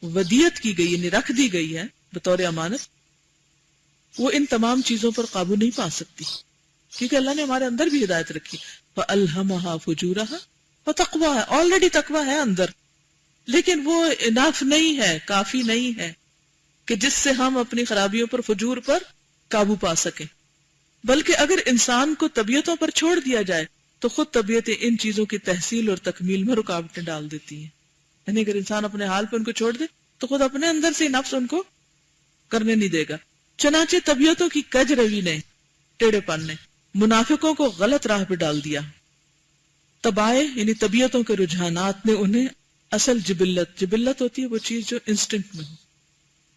ودیت کی گئی، یعنی رکھ دی گئی ہے بطور امانت، وہ ان تمام چیزوں پر قابو نہیں پا سکتی، کیونکہ اللہ نے ہمارے اندر بھی ہدایت رکھی. فَأَلْهَمَهَا فُجُورَهَا وَتَقْوَاهَا، آلریڈی تقویٰ ہے اندر، لیکن وہ اناف نہیں ہے، کافی نہیں ہے کہ جس سے ہم اپنی خرابیوں پر، فجور پر قابو پا سکیں. بلکہ اگر انسان کو طبیعتوں پر چھوڑ دیا جائے تو خود طبیعتیں ان چیزوں کی تحصیل اور تکمیل میں رکاوٹیں ڈال دیتی ہیں. یعنی اگر انسان اپنے حال پہ ان کو چھوڑ دے تو خود اپنے اندر سے نفس ان کو کرنے نہیں دے گا. چنانچہ طبیعتوں کی کج روی نے، ٹیڑے پن نے منافقوں کو غلط راہ پہ ڈال دیا. طبائع یعنی طبیعتوں کے رجحانات نے انہیں اصل جبلت ہوتی ہے وہ چیز جو انسٹنکٹ میں ہو،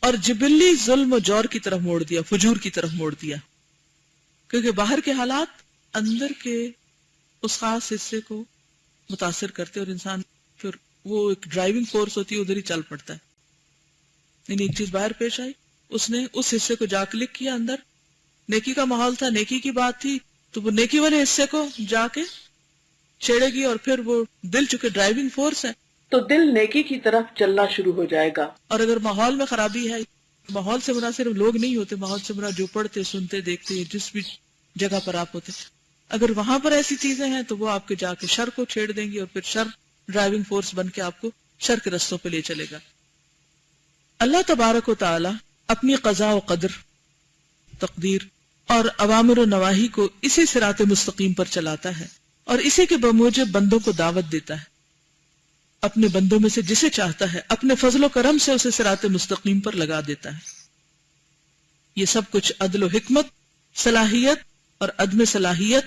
اور جبلی ظلم و جور کی طرف موڑ دیا، فجور کی طرف موڑ دیا. کیونکہ باہر کے حالات اندر کے اس خاص حصے کو متاثر کرتے اور انسان پھر وہ ایک ڈرائیونگ فورس ہوتی ہے، ادھر ہی چل پڑتا ہے. یعنی ایک چیز باہر پیش آئی، اس نے اس حصے کو جا کلک کیا، اندر نیکی کا ماحول تھا، نیکی کی بات تھی، تو وہ نیکی والے حصے کو جا کے چھیڑے گی، اور پھر وہ دل چونکہ ڈرائیونگ فورس ہے تو دل نیکی کی طرف چلنا شروع ہو جائے گا. اور اگر ماحول میں خرابی ہے، ماحول سے مراد صرف لوگ نہیں ہوتے، ماحول سے مراد جو پڑھتے، سنتے، دیکھتے، جس بھی جگہ پر آپ ہوتے، اگر وہاں پر ایسی چیزیں ہیں تو وہ آپ کے جا کے شر کو چھیڑ دیں گی، اور پھر شر ڈرائیونگ فورس بن کے آپ کو شر کے رستوں پہ لے چلے گا. اللہ تبارک و تعالی اپنی قضاء و قدر، تقدیر اور اوامر و نواہی کو اسی صراط مستقیم پر چلاتا ہے، اور اسی کے بموجب بندوں کو دعوت دیتا ہے. اپنے بندوں میں سے جسے چاہتا ہے اپنے فضل و کرم سے اسے صراط مستقیم پر لگا دیتا ہے. یہ سب کچھ عدل و حکمت، صلاحیت اور عدم صلاحیت،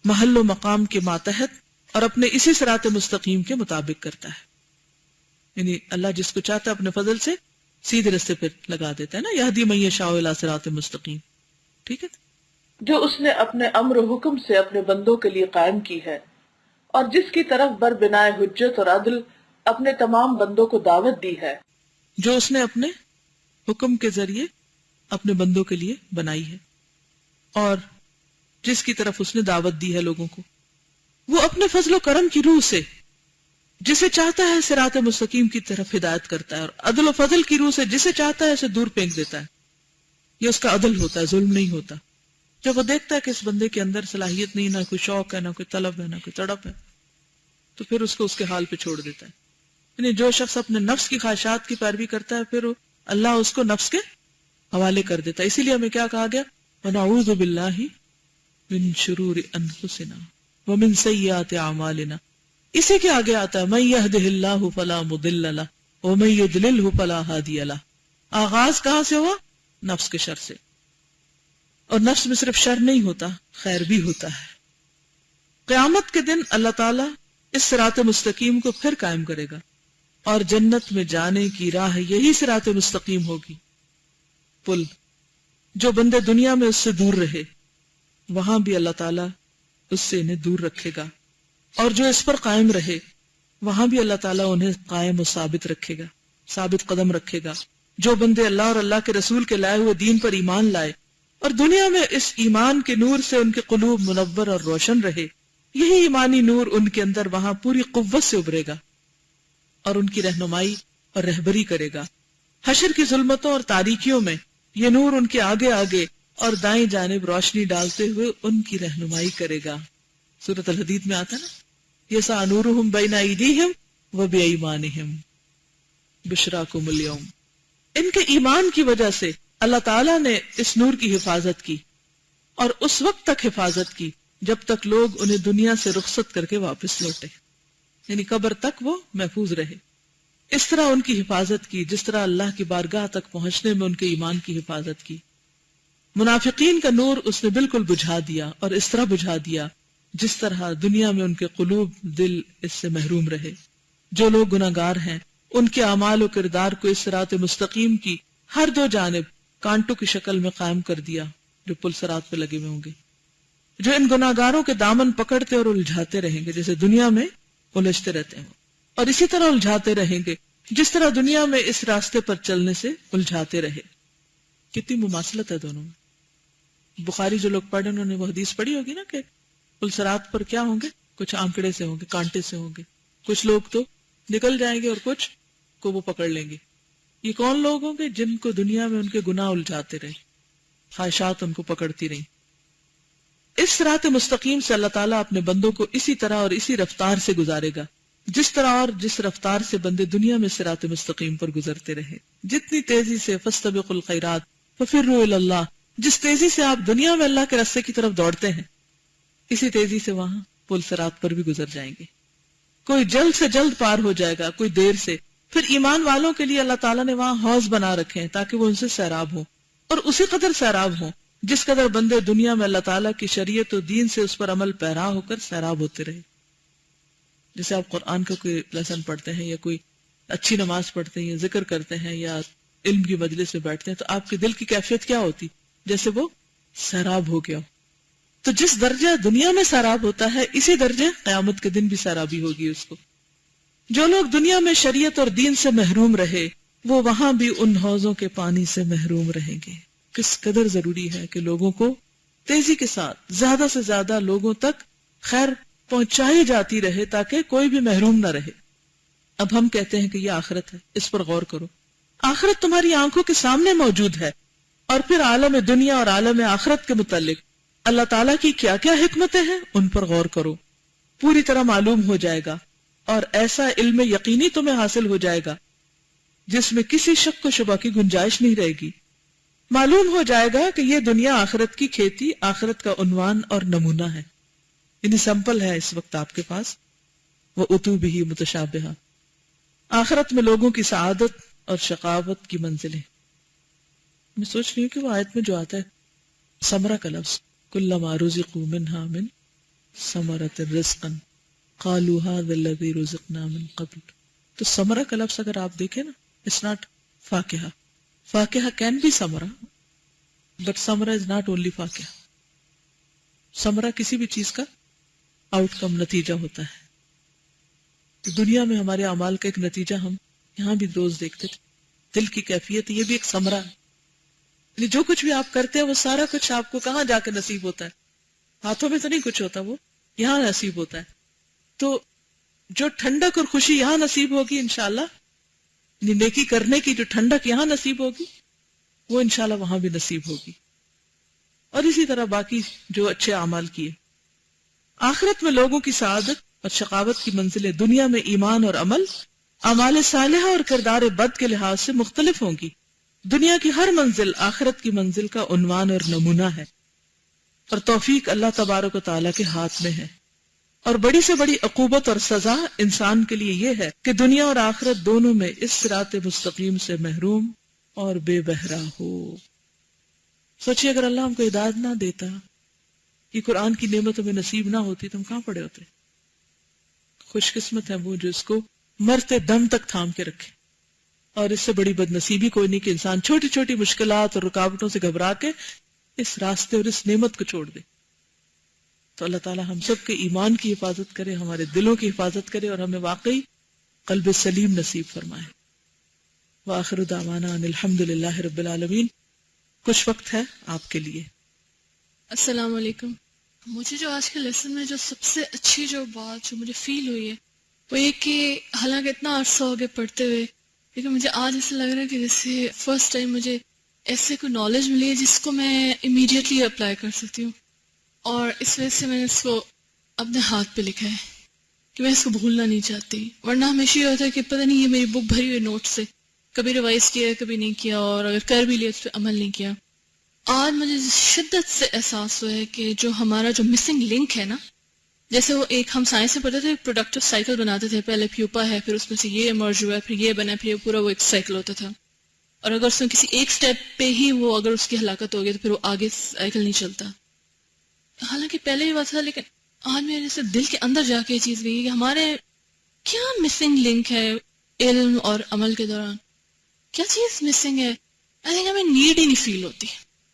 محل و مقام کے ماتحت اور اپنے اسی صراط مستقیم کے مطابق کرتا ہے. یعنی اللہ جس کو چاہتا ہے اپنے فضل سے سیدھے رستے پہ لگا دیتا ہے نا، یہدی من یشاء الی صراط مستقیم. ٹھیک ہے، جو اس نے اپنے امر و حکم سے اپنے بندوں کے لیے قائم کی ہے، اور جس کی طرف بربنائے حجت اور عدل اپنے تمام بندوں کو دعوت دی ہے، جو اس نے اپنے حکم کے ذریعے اپنے بندوں کے لیے بنائی ہے، اور جس کی طرف اس نے دعوت دی ہے لوگوں کو، وہ اپنے فضل و کرم کی روح سے جسے چاہتا ہے صراط مستقیم کی طرف ہدایت کرتا ہے، اور عدل و فضل کی روح سے جسے چاہتا ہے اسے دور پھینک دیتا ہے. یہ اس کا عدل ہوتا ہے، ظلم نہیں ہوتا. جب وہ دیکھتا ہے کہ اس بندے کے اندر صلاحیت نہیں، نہ کوئی شوق ہے، نہ کوئی طلب ہے، نہ کوئی تڑپ ہے، تو پھر اس کو اس کے حال پہ چھوڑ دیتا ہے. یعنی جو شخص اپنے نفس کی خواہشات کی پیروی کرتا ہے، پھر اللہ اس کو نفس کے حوالے کر دیتا ہے. اسی لیے ہمیں کیا کہا گیا، وَنَعُوذُ بِاللَّهِ مِن شُرُورِ أَنفُسِنَا وَمِن سَيِّئَاتِ أَعْمَالِنَا. اسی کے آگے آتا ہے من یہدہ اللہ فلا مضل لہ ومن یضللہ فلا ہادی لہ. آغاز کہاں سے ہوا؟ نفس کے شر سے. اور نفس میں صرف شر نہیں ہوتا، خیر بھی ہوتا ہے. قیامت کے دن اللہ تعالیٰ اس صراط مستقیم کو پھر قائم کرے گا، اور جنت میں جانے کی راہ یہی صراط مستقیم ہوگی. پل جو بندے دنیا میں اس سے دور رہے، وہاں بھی اللہ تعالیٰ اس سے انہیں دور رکھے گا، اور جو اس پر قائم رہے وہاں بھی اللہ تعالیٰ انہیں قائم و ثابت رکھے گا، ثابت قدم رکھے گا. جو بندے اللہ اور اللہ کے رسول کے لائے ہوئے دین پر ایمان لائے اور دنیا میں اس ایمان کے نور سے ان کے قلوب منور اور روشن رہے، یہی ایمانی نور ان کے اندر وہاں پوری قوت سے ابھرے گا اور ان کی رہنمائی اور رہبری کرے گا. حشر کی ظلمتوں اور تاریکیوں میں یہ نور ان کے آگے آگے اور دائیں جانب روشنی ڈالتے ہوئے ان کی رہنمائی کرے گا. سورۃ الحدید میں آتا نا، یسعی نورہم بین ایدیہم وبایمانہم بشراکم اليوم. ان کے ایمان کی وجہ سے اللہ تعالیٰ نے اس نور کی حفاظت کی، اور اس وقت تک حفاظت کی جب تک لوگ انہیں دنیا سے رخصت کر کے واپس لوٹے، یعنی قبر تک وہ محفوظ رہے. اس طرح ان کی حفاظت کی جس طرح اللہ کی بارگاہ تک پہنچنے میں ان کے ایمان کی حفاظت کی. منافقین کا نور اس نے بالکل بجھا دیا، اور اس طرح بجھا دیا جس طرح دنیا میں ان کے قلوب دل اس سے محروم رہے. جو لوگ گناہگار ہیں ان کے اعمال و کردار کو اس صراط مستقیم کی ہر دو جانب کانٹوں کی شکل میں قائم کر دیا جو پل صراط پہ لگے ہوئے ہوں گے، جو ان گناہگاروں کے دامن پکڑتے اور الجھاتے رہیں گے جیسے دنیا میں الجھتے رہتے ہیں، اور اسی طرح الجھاتے رہیں گے جس طرح دنیا میں اس راستے پر چلنے سے الجھاتے رہے. کتنی مماثلت ہے دونوں میں. بخاری جو لوگ پڑھے انہوں نے وہ حدیث پڑھی ہوگی نا کہ پل صراط پر کیا ہوں گے، کچھ آنکڑے سے ہوں گے، کانٹے سے ہوں گے، کچھ لوگ تو نکل جائیں گے اور کچھ کو وہ پکڑ لیں گے. یہ کون لوگ ہوں گے؟ جن کو دنیا میں ان کے گناہ الجھاتے رہے، خواہشات ان کو پکڑتی رہیں. اس صراط مستقیم سے اللہ تعالیٰ اپنے بندوں کو اسی طرح اور اسی رفتار سے گزارے گا جس طرح اور جس رفتار سے بندے دنیا میں صراط مستقیم پر گزرتے رہے. جتنی تیزی سے فاستبقوا الخیرات ففروا الی اللہ، جس تیزی سے آپ دنیا میں اللہ کے راستے کی طرف دوڑتے ہیں، اسی تیزی سے وہاں پل صراط پر بھی گزر جائیں گے. کوئی جلد سے جلد پار ہو جائے گا، کوئی دیر سے. پھر ایمان والوں کے لیے اللہ تعالیٰ نے وہاں حوض بنا رکھے ہیں تاکہ وہ ان سے سیراب ہوں، اور اسی قدر سیراب ہوں جس قدر بندے دنیا میں اللہ تعالیٰ کی شریعت و دین سے اس پر عمل پیرا ہو کر سیراب ہوتے رہے. جیسے آپ قرآن کا کوئی لیسن پڑھتے ہیں یا کوئی اچھی نماز پڑھتے ہیں یا ذکر کرتے ہیں یا علم کی مجلس میں بیٹھتے ہیں تو آپ کے دل کی کیفیت کیا ہوتی؟ جیسے وہ سیراب ہو گیا. تو جس درجہ دنیا میں سیراب ہوتا ہے اسی درجے قیامت کے دن بھی سیرابی ہوگی اس کو. جو لوگ دنیا میں شریعت اور دین سے محروم رہے وہ وہاں بھی ان حوضوں کے پانی سے محروم رہیں گے. کس قدر ضروری ہے کہ لوگوں کو تیزی کے ساتھ زیادہ سے زیادہ لوگوں تک خیر پہنچائی جاتی رہے تاکہ کوئی بھی محروم نہ رہے. اب ہم کہتے ہیں کہ یہ آخرت ہے، اس پر غور کرو. آخرت تمہاری آنکھوں کے سامنے موجود ہے، اور پھر عالم دنیا اور عالم آخرت کے متعلق اللہ تعالیٰ کی کیا کیا حکمتیں ہیں ان پر غور کرو. پوری طرح معلوم ہو جائے گا، اور ایسا علم یقینی تمہیں حاصل ہو جائے گا جس میں کسی شک و شبہ کی گنجائش نہیں رہے گی. معلوم ہو جائے گا کہ یہ دنیا آخرت کی کھیتی، آخرت کا عنوان اور نمونہ ہے، یعنی سمپل ہے اس وقت آپ کے پاس. وہ اتو بھی متشابہہ، آخرت میں لوگوں کی سعادت اور شقاوت کی منزلیں. میں سوچ رہی ہوں کہ وہ آیت میں جو آتا ہے ثمرہ کا لفظ، کلما رزقوا منہا من ثمرۃ رزقا قالوا هذا الذي رزقنا من قبل. تو ثمرہ کا لفظ اگر آپ دیکھیں نا، it's not فاکہہ. فاکہہ can be ثمرہ but ثمرہ is not only فاکہہ. ثمرہ کسی بھی چیز کا آؤٹ کم، نتیجہ ہوتا ہے. تو دنیا میں ہمارے اعمال کا ایک نتیجہ ہم یہاں بھی روز دیکھتے تھے. دل کی کیفیت یہ بھی ایک ثمرہ ہے. جو کچھ بھی آپ کرتے ہیں وہ سارا کچھ آپ کو کہاں جا کے نصیب ہوتا ہے؟ ہاتھوں میں تو نہیں کچھ ہوتا، وہ یہاں نصیب ہوتا ہے. تو جو ٹھنڈک اور خوشی یہاں نصیب ہوگی انشاءاللہ، نیکی کرنے کی جو ٹھنڈک یہاں نصیب ہوگی وہ انشاءاللہ وہاں بھی نصیب ہوگی. اور اسی طرح باقی جو اچھے اعمال کیے. آخرت میں لوگوں کی سعادت اور شقاوت کی منزلیں دنیا میں ایمان اور عمل، اعمال صالحہ اور کردار بد کے لحاظ سے مختلف ہوں گی. دنیا کی ہر منزل آخرت کی منزل کا عنوان اور نمونہ ہے، اور توفیق اللہ تبارک و تعالیٰ کے ہاتھ میں ہے. اور بڑی سے بڑی عقوبت اور سزا انسان کے لیے یہ ہے کہ دنیا اور آخرت دونوں میں اس صراط مستقیم سے محروم اور بے بہرا ہو. سوچیے اگر اللہ ہم کو ہدایت نہ دیتا، یہ قرآن کی نعمت ہمیں نصیب نہ ہوتی تو ہم کہاں پڑے ہوتے. خوش قسمت ہے وہ جو اس کو مرتے دم تک تھام کے رکھے. اور اس سے بڑی بد نصیبی کوئی نہیں کہ انسان چھوٹی چھوٹی مشکلات اور رکاوٹوں سے گھبرا کے اس راستے اور اس نعمت کو چھوڑ دے. تو اللہ تعالی ہم سب کے ایمان کی حفاظت کرے، ہمارے دلوں کی حفاظت کرے اور ہمیں واقعی قلب سلیم نصیب فرمائے. وآخر دعوانا ان الحمد للہ رب العالمین. کچھ وقت ہے آپ کے لیے. السلام علیکم. مجھے جو آج کے لیسن میں جو سب سے اچھی جو بات جو مجھے فیل ہوئی ہے وہ یہ کہ حالانکہ اتنا عرصہ ہو گیا پڑھتے ہوئے، لیکن مجھے آج ایسا لگ رہا ہے کہ جیسے فرسٹ ٹائم مجھے ایسے کوئی نالج ملی ہے جس کو میں امیڈیٹلی اپلائی کر سکتی ہوں. اور اس وجہ سے میں نے اس کو اپنے ہاتھ پہ لکھا ہے کہ میں اس کو بھولنا نہیں چاہتی. ورنہ ہمیشہ یہ ہوتا ہے کہ پتہ نہیں یہ میری بک بھری ہوئی نوٹ سے، کبھی ریوائز کیا کبھی نہیں کیا، اور اگر کر بھی لیا اس پہ عمل نہیں کیا. آج مجھے شدت سے احساس ہوا ہے کہ جو ہمارا جو مسنگ لنک ہے نا، جیسے وہ ایک ہم سائنس میں پڑھتے تھے پروڈکٹیو سائیکل بناتے تھے، پہلے پیوپا ہے، پھر اس میں سے یہ ایمرج ہوا ہے، پھر یہ بنا، پھر یہ پورا وہ ایک سائیکل ہوتا تھا. اور اگر اس میں کسی ایک سٹیپ پہ ہی وہ اگر اس کی ہلاکت ہو گئی تو پھر وہ آگے سائیکل نہیں چلتا. حالانکہ پہلے بھی بات تھا، لیکن آج میرے سے دل کے اندر جا کے یہ چیز گئی کہ ہمارے کیا مسنگ لنک ہے علم اور عمل کے دوران. کیا چیز مسنگ ہے؟ آئی تھنک ہمیں نیڈ ہی نہیں فیل ہوتی.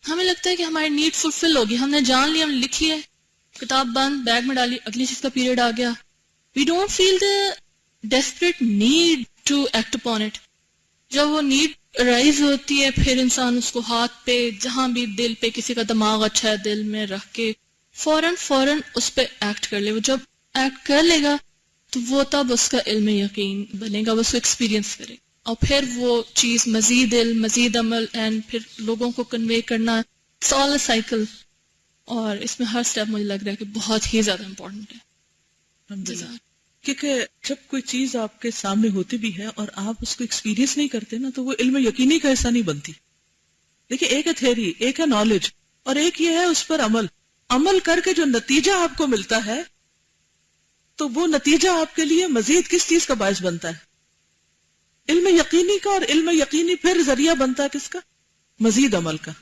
ہمیں لگتا ہے کہ ہماری نیڈ فلفل ہوگی، ہم نے جان لیا، ہم نے لکھ لیا، کتاب بند، بیگ میں ڈالی، اگلی چیز کا پیریڈ آ گیا. We don't feel the desperate need to act upon it. جب وہ نیڈ رائز ہوتی ہے پھر انسان اس کو ہاتھ پہ جہاں بھی دل پہ کسی کا دماغ اچھا ہے دل میں رکھ کے فوراً اس پہ ایکٹ کر لے. وہ جب ایکٹ کر لے گا تو وہ تب اس کا علم یقین بنے گا، وہ اس کو ایکسپیرینس کرے گا، اور پھر وہ چیز مزید علم، مزید عمل، اینڈ پھر لوگوں کو کنوے کرنا. It's all a cycle. اور اس میں ہر سٹیپ مجھے لگ رہا ہے کہ بہت ہی زیادہ امپورٹنٹ ہے. الحمدللہ. کیونکہ جب کوئی چیز آپ کے سامنے ہوتی بھی ہے اور آپ اس کو ایکسپیرینس نہیں کرتے نا تو وہ علم یقینی کا حصہ نہیں بنتی. دیکھیں ایک ہے تھیوری، ایک ہے نالج، اور ایک یہ ہے اس پر عمل. عمل کر کے جو نتیجہ آپ کو ملتا ہے تو وہ نتیجہ آپ کے لیے مزید کس چیز کا باعث بنتا ہے؟ علم یقینی کا. اور علم یقینی پھر ذریعہ بنتا ہے کس کا؟ مزید عمل کا.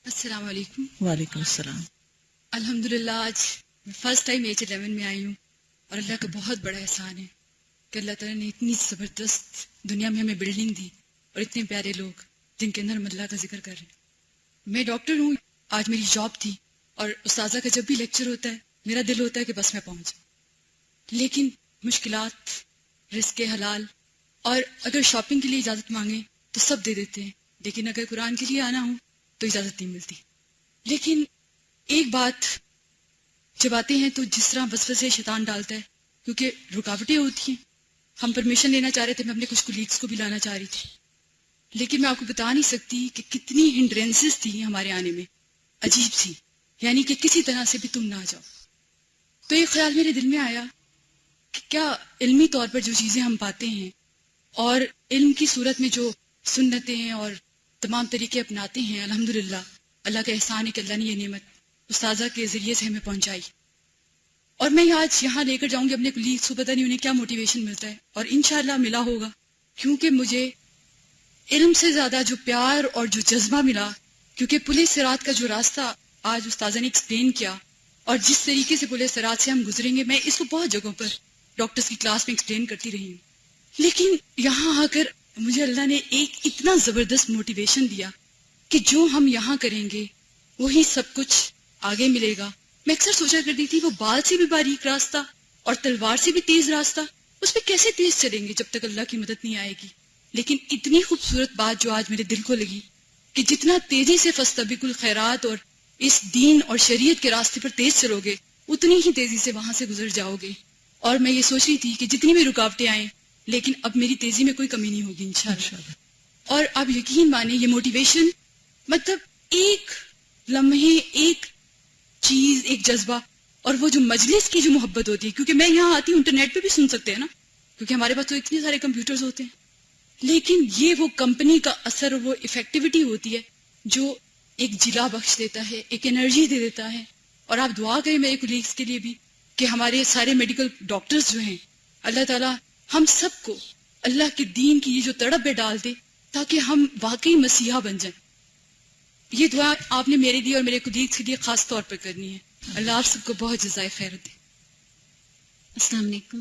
السلام علیکم. وعلیکم السلام. الحمدللہ آج میں فرسٹ ٹائم ایج 11 میں آئی ہوں، اور اللہ کا بہت بڑا احسان ہے کہ اللہ تعالیٰ نے اتنی زبردست دنیا میں ہمیں بلڈنگ دی اور اتنے پیارے لوگ جن کے اندر ہم اللہ کا ذکر کر رہے ہیں. میں ڈاکٹر ہوں، آج میری جاب تھی، اور استاذہ کا جب بھی لیکچر ہوتا ہے میرا دل ہوتا ہے کہ بس میں پہنچ جاؤں. لیکن مشکلات، رزق حلال، اور اگر شاپنگ کے لیے اجازت مانگیں تو سب دے دیتے ہیں، لیکن اگر قرآن کے لیے آنا ہو تو اجازت نہیں ملتی. لیکن ایک بات، جب آتے ہیں تو جس طرح وسوسے شیطان ڈالتا ہے، کیونکہ رکاوٹیں ہوتی ہیں. ہم پرمیشن لینا چاہ رہے تھے، میں اپنے کچھ کولیگس کو بھی لانا چاہ رہی تھی، لیکن میں آپ کو بتا نہیں سکتی کہ کتنی ہنڈرینسز تھی ہمارے آنے میں، عجیب سی، یعنی کہ کسی طرح سے بھی تم نہ جاؤ. تو ایک خیال میرے دل میں آیا کہ کیا علمی طور پر جو چیزیں ہم پاتے ہیں اور علم کی صورت میں جو سنتیں اور تمام طریقے اپناتے ہیں، الحمدللہ اللہ کا احسان ہے کہ اللہ نے یہ نعمت استاذہ کے ذریعے سے ہمیں پہنچائی. اور میں آج یہاں لے کر جاؤں گی اپنے کولیگس کو، پتہ نہیں انہیں کیا موٹیویشن ملتا ہے، اور انشاءاللہ ملا ہوگا، کیونکہ مجھے علم سے زیادہ جو پیار اور جو جذبہ ملا، کیونکہ پل صراط کا جو راستہ آج استاذہ نے ایکسپلین کیا اور جس طریقے سے پل صراط سے ہم گزریں گے، میں اس کو بہت جگہوں پر ڈاکٹرز کی کلاس میں ایکسپلین کرتی رہی ہوں، لیکن یہاں آ کر مجھے اللہ نے ایک اتنا زبردست موٹیویشن دیا کہ جو ہم یہاں کریں گے وہی سب کچھ آگے ملے گا. میں اکثر سوچا کرتی تھی وہ بال سے بھی باریک راستہ اور تلوار سے بھی تیز راستہ، اس پہ کیسے تیز چلیں گے جب تک اللہ کی مدد نہیں آئے گی. لیکن اتنی خوبصورت بات جو آج میرے دل کو لگی کہ جتنا تیزی سے فاستبقوا الخیرات اور اس دین اور شریعت کے راستے پر تیز چلو گے اتنی ہی تیزی سے وہاں سے گزر جاؤ گے. اور میں یہ سوچ رہی تھی کہ جتنی بھی رکاوٹیں آئیں لیکن اب میری تیزی میں کوئی کمی نہیں ہوگی انشاءاللہ. اور اب یقین مانیں یہ موٹیویشن مطلب ایک لمحے، ایک چیز، ایک جذبہ، اور وہ جو مجلس کی جو محبت ہوتی ہے، کیونکہ میں یہاں آتی ہوں، انٹرنیٹ پہ بھی سن سکتے ہیں نا، کیونکہ ہمارے پاس تو اتنے سارے کمپیوٹرز ہوتے ہیں، لیکن یہ وہ کمپنی کا اثر اور وہ ایفیکٹیوٹی ہوتی ہے جو ایک جلا بخش دیتا ہے، ایک انرجی دے دیتا ہے. اور آپ دعا کریں میرے کولیگس کے لیے بھی کہ ہمارے سارے میڈیکل ڈاکٹرز جو ہیں اللہ تعالیٰ ہم سب کو اللہ کے دین کی یہ جو تڑپ پہ ڈال دے تاکہ ہم واقعی مسیحا بن جائیں. یہ دعا آپ نے میرے لیے اور میرے قدیس کے لیے خاص طور پر کرنی ہے. اللہ آپ سب کو بہت جزائے خیر دے. السلام علیکم.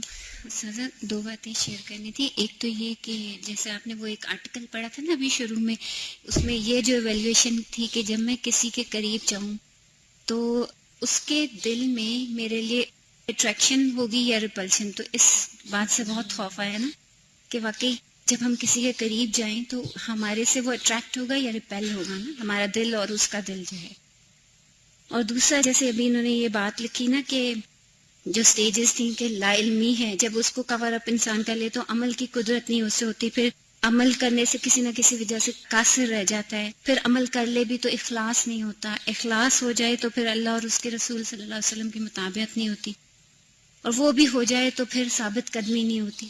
سازا 2 باتیں شیئر کرنی تھی. ایک تو یہ کہ جیسے آپ نے وہ ایک آرٹیکل پڑھا تھا نا ابھی شروع میں, اس میں یہ جو ایویلیویشن تھی کہ جب میں کسی کے قریب جاؤں تو اس کے دل میں میرے لیے اٹریکشن ہوگی یا ریپلشن. تو اس بات سے بہت خوف آیا نا کہ واقعی جب ہم کسی کے قریب جائیں تو ہمارے سے وہ اٹریکٹ ہوگا یا ریپیل ہوگا نا, ہمارا دل اور اس کا دل جو ہے. اور دوسرا جیسے ابھی انہوں نے یہ بات لکھی نا کہ جو سٹیجز تھیں کہ لا علمی ہے, جب اس کو کور اپ انسان کر لے تو عمل کی قدرت نہیں اس سے ہوتی, پھر عمل کرنے سے کسی نہ کسی وجہ سے قاصر رہ جاتا ہے, پھر عمل کر لے بھی تو اخلاص نہیں ہوتا, اخلاص ہو جائے تو پھر اللہ اور اس کے رسول صلی اللہ علیہ وسلم کی مطابقت نہیں ہوتی, اور وہ بھی ہو جائے تو پھر ثابت قدمی نہیں ہوتی.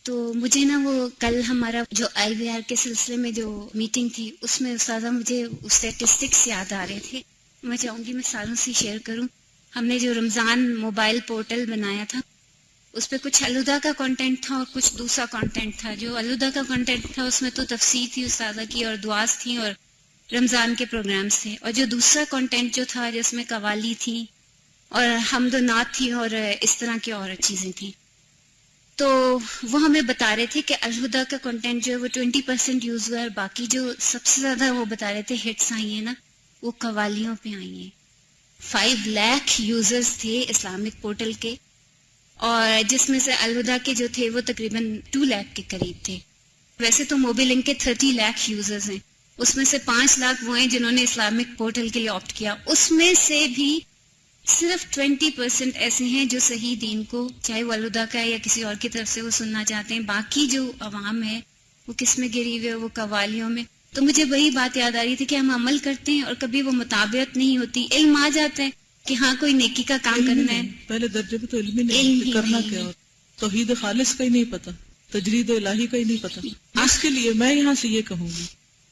تو مجھے نا وہ کل ہمارا جو IVR کے سلسلے میں جو میٹنگ تھی اس میں استاذہ مجھے اسٹیٹسٹکس یاد آ رہے تھے, میں چاہوں گی میں ساروں سے شیئر کروں. ہم نے جو رمضان موبائل پورٹل بنایا تھا اس پہ کچھ علودہ کا کنٹینٹ تھا اور کچھ دوسرا کنٹینٹ تھا. جو علودہ کا کنٹینٹ تھا اس میں تو تفسیر تھی استاذہ کی اور دعاز تھیں اور رمضان کے پروگرامز تھے, اور جو دوسرا کنٹینٹ جو تھا جس میں قوالی تھی اور حمد و نعت تھی اور اس طرح کی اور چیزیں تھیں, تو وہ ہمیں بتا رہے تھے کہ الہدا کا کنٹینٹ جو ہے وہ 20% یوز ہوا ہے, اور باقی جو سب سے زیادہ وہ بتا رہے تھے ہٹس آئی ہیں نا وہ قوالیوں پہ آئی ہیں. 5 لاکھ یوزرز تھے اسلامک پورٹل کے, اور جس میں سے الہدا کے جو تھے وہ تقریباً 2 لاکھ کے قریب تھے. ویسے تو موبی لنک کے 30 لاکھ یوزرز ہیں, اس میں سے 5 لاکھ وہ ہیں جنہوں نے اسلامک پورٹل کے لیے آپٹ کیا. اس میں سے بھی صرف 20% ایسے ہیں جو صحیح دین کو چاہے وہ الہدا کا ہے یا کسی اور کی طرف سے وہ سننا چاہتے ہیں. باقی جو عوام ہے وہ کس میں گری ہوئے, وہ قوالیوں میں. تو مجھے وہی بات یاد آ رہی تھی کہ ہم عمل کرتے ہیں اور کبھی وہ مطابقت نہیں ہوتی. علم آ جاتا ہے کہ ہاں کوئی نیکی کا کام کرنا ہے, پہلے درجے پہ تو علم ہی نہیں, کرنا کیا اور توحید خالص کا ہی نہیں پتا, تجرید الہی کا ہی نہیں پتا. اس کے لیے میں یہاں سے یہ کہوں گی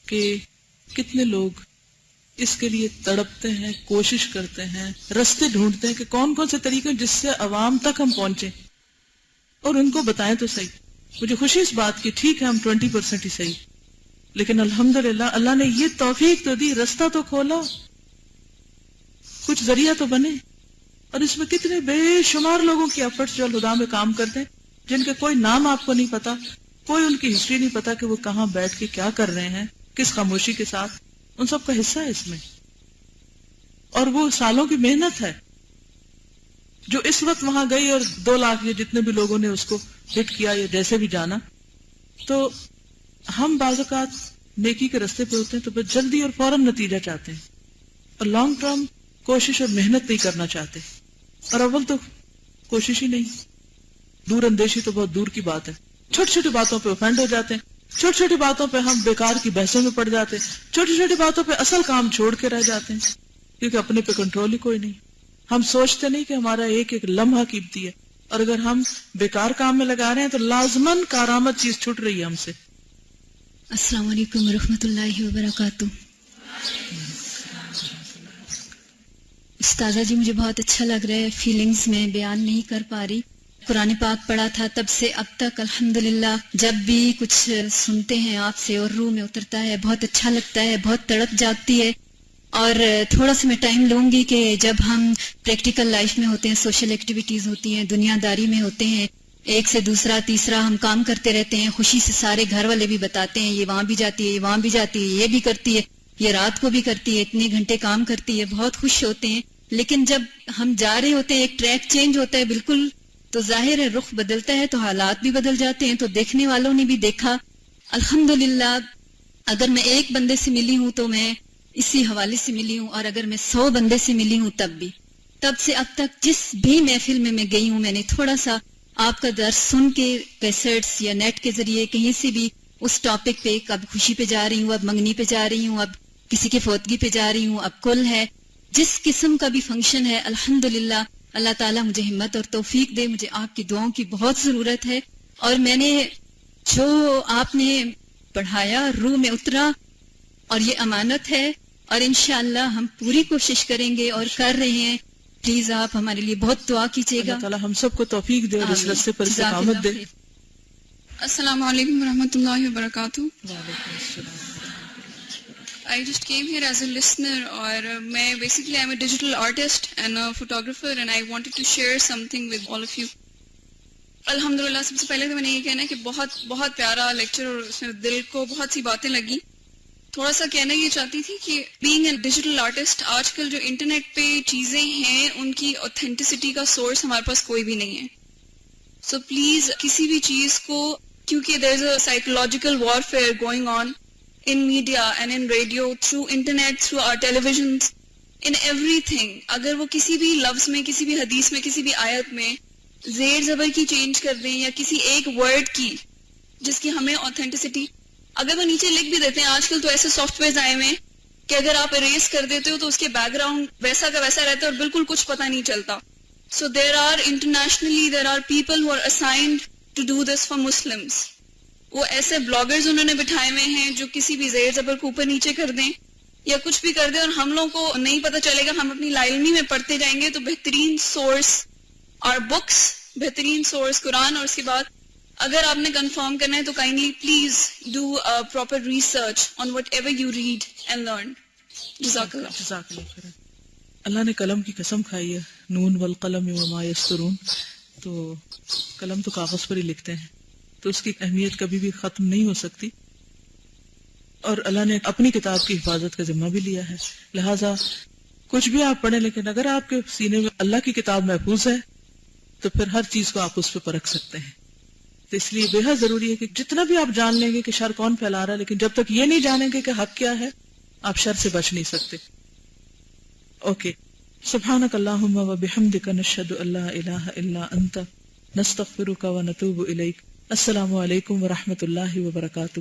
کہ کتنے لوگ اس کے لیے تڑپتے ہیں, کوشش کرتے ہیں, رستے ڈھونڈتے ہیں کہ کون کون سے طریقے جس سے عوام تک ہم پہنچے اور ان کو بتائیں تو صحیح. مجھے خوشی اس بات کی, ٹھیک ہے ہم 20% ہی صحیح, لیکن الحمدللہ اللہ نے یہ توفیق تو دی, رستہ تو کھولا, کچھ ذریعہ تو بنے. اور اس میں کتنے بے شمار لوگوں کی ایفرٹس جو الہدا میں کام کرتے ہیں, جن کے کوئی نام آپ کو نہیں پتا, کوئی ان کی ہسٹری نہیں پتا کہ وہ کہاں بیٹھ کے کیا کر رہے ہیں, کس خاموشی کے ساتھ. ان سب کا حصہ ہے اس میں, اور وہ سالوں کی محنت ہے. جو اس وقت وہاں گئی اور 2 لاکھ یا جتنے بھی لوگوں نے اس کو ہٹ کیا یا جیسے بھی جانا, تو ہم بعض اوقات نیکی کے رستے پہ ہوتے ہیں تو پھر جلدی اور فوراً نتیجہ چاہتے ہیں, اور لانگ ٹرم کوشش اور محنت نہیں کرنا چاہتے. اور اول تو کوشش ہی نہیں, دور اندیشی تو بہت دور کی بات ہے. چھوٹی چھوٹی باتوں پہ اوفینڈ ہو جاتے ہیں, چھوٹی چھوٹی باتوں پہ ہم بیکار کی بحثوں میں پڑ جاتے ہیں, چھوٹی چھوٹی باتوں پہ اصل کام چھوڑ کے رہ جاتے ہیں, کیونکہ اپنے پہ کنٹرول ہی کوئی نہیں. ہم سوچتے نہیں کہ ہمارا ایک ایک لمحہ قیمتی ہے, اور اگر ہم بیکار کام میں لگا رہے ہیں تو لازماً کارآمد چیز چھوٹ رہی ہے ہم سے. السلام علیکم ورحمۃ اللہ وبرکاتہ. استاذہ جی مجھے بہت اچھا لگ رہا ہے, فیلنگز میں بیان نہیں کر پا رہی. قرآن پاک پڑھا تھا تب سے اب تک الحمدللہ, جب بھی کچھ سنتے ہیں آپ سے اور روح میں اترتا ہے, بہت اچھا لگتا ہے, بہت تڑپ جاگتی ہے. اور تھوڑا سا میں ٹائم لوں گی کہ جب ہم پریکٹیکل لائف میں ہوتے ہیں, سوشل ایکٹیویٹیز ہوتی ہیں, دنیا داری میں ہوتے ہیں, ایک سے دوسرا تیسرا ہم کام کرتے رہتے ہیں, خوشی سے سارے گھر والے بھی بتاتے ہیں یہ وہاں بھی جاتی ہے, یہ وہاں بھی جاتی ہے, یہ بھی کرتی ہے, یہ رات کو بھی کرتی ہے, اتنے گھنٹے کام کرتی ہے, بہت خوش ہوتے ہیں. لیکن جب ہم جا رہے ہوتے ہیں, ایک ٹریک چینج ہوتا ہے بالکل, تو ظاہر ہے رخ بدلتا ہے تو حالات بھی بدل جاتے ہیں. تو دیکھنے والوں نے بھی دیکھا الحمدللہ. اگر میں ایک بندے سے ملی ہوں تو میں اسی حوالے سے ملی ہوں, اور اگر میں 100 بندے سے ملی ہوں تب بھی. تب سے اب تک جس بھی محفل میں گئی ہوں, میں نے تھوڑا سا آپ کا درس سن کے کیسٹس یا نیٹ کے ذریعے کہیں سے بھی اس ٹاپک پہ, اب خوشی پہ جا رہی ہوں, اب منگنی پہ جا رہی ہوں, اب کسی کی فوتگی پہ جا رہی ہوں, اب کل ہے, جس قسم کا بھی فنکشن ہے الحمدللہ اللہ تعالیٰ مجھے ہمت اور توفیق دے. مجھے آپ کی دعاؤں کی بہت ضرورت ہے, اور میں نے جو آپ نے پڑھایا روح میں اترا, اور یہ امانت ہے, اور انشاءاللہ ہم پوری کوشش کریں گے اور کر رہے ہیں. پلیز آپ ہمارے لیے بہت دعا کیجیے گا. اللہ تعالیٰ ہم سب کو توفیق دے اور اس راستے پر استقامت دے. السلام علیکم ورحمۃ اللہ وبرکاتہ. I just came here as a listener اور میں basically I'm a digital artist and a photographer and I wanted to share something with all of you. الحمدللہ سب سے پہلے تو میں نے یہ کہنا ہے کہ بہت بہت پیارا لیکچر اور اس میں دل کو بہت سی باتیں لگی. تھوڑا سا کہنا یہ چاہتی تھی کہ بینگ اے ڈیجیٹل آرٹسٹ آج کل جو انٹرنیٹ پہ چیزیں ہیں ان کی اوتھینٹسٹی کا سورس ہمارے پاس کوئی بھی نہیں ہے. سو پلیز کسی بھی چیز کو, کیونکہ there is a psychological warfare going on in media and in radio, through internet, through our televisions, in everything. اگر وہ کسی بھی لفظ میں, کسی بھی حدیث میں, کسی بھی آیت میں زیر زبر کی چینج کر دیں یا کسی ایک ورڈ کی جس کی ہمیں اوتھینٹسٹی, اگر وہ نیچے لکھ بھی دیتے ہیں, آج کل تو ایسے سافٹ ویئرز آئے ہوئے ہیں کہ اگر آپ اریز کر دیتے ہو تو اس کے بیک گراؤنڈ ویسا کا ویسا رہتا ہے اور بالکل کچھ پتہ نہیں چلتا. So there are internationally, there are people who are assigned to do this for Muslims. وہ ایسے بلاگرز انہوں نے بٹھائے ہوئے ہیں جو کسی بھی زیر زبر کو اوپر نیچے کر دیں یا کچھ بھی کر دیں اور ہم لوگوں کو نہیں پتہ چلے گا, ہم اپنی لاعلمی میں پڑھتے جائیں گے. تو بہترین سورس اور بکس, بہترین سورس قرآن, اور اس کے بعد اگر آپ نے کنفرم کرنا ہے تو kindly please do proper research on what ever you read and learn. جزاک اللہ. جزاک اللہ خیر. اللہ نے قلم کی قسم کھائی ہے, نون والقلم وما یسطرون. تو قلم تو کاغذ پر ہی لکھتے ہیں, تو اس کی اہمیت کبھی بھی ختم نہیں ہو سکتی, اور اللہ نے اپنی کتاب کی حفاظت کا ذمہ بھی لیا ہے. لہٰذا کچھ بھی آپ پڑھیں, لیکن اگر آپ کے سینے میں اللہ کی کتاب محفوظ ہے تو پھر ہر چیز کو آپ اس پہ پرکھ سکتے ہیں. تو اس لیے بے حد ضروری ہے کہ جتنا بھی آپ جان لیں گے کہ شر کون پھیلا رہا ہے, لیکن جب تک یہ نہیں جانیں گے کہ حق کیا ہے, آپ شر سے بچ نہیں سکتے. اوکے. سبحانک اللہم و بحمدک نشہد ان لا الہ الا انت نستغفرک و نتوب الیک. السلام علیکم ورحمۃ اللہ وبرکاتہ.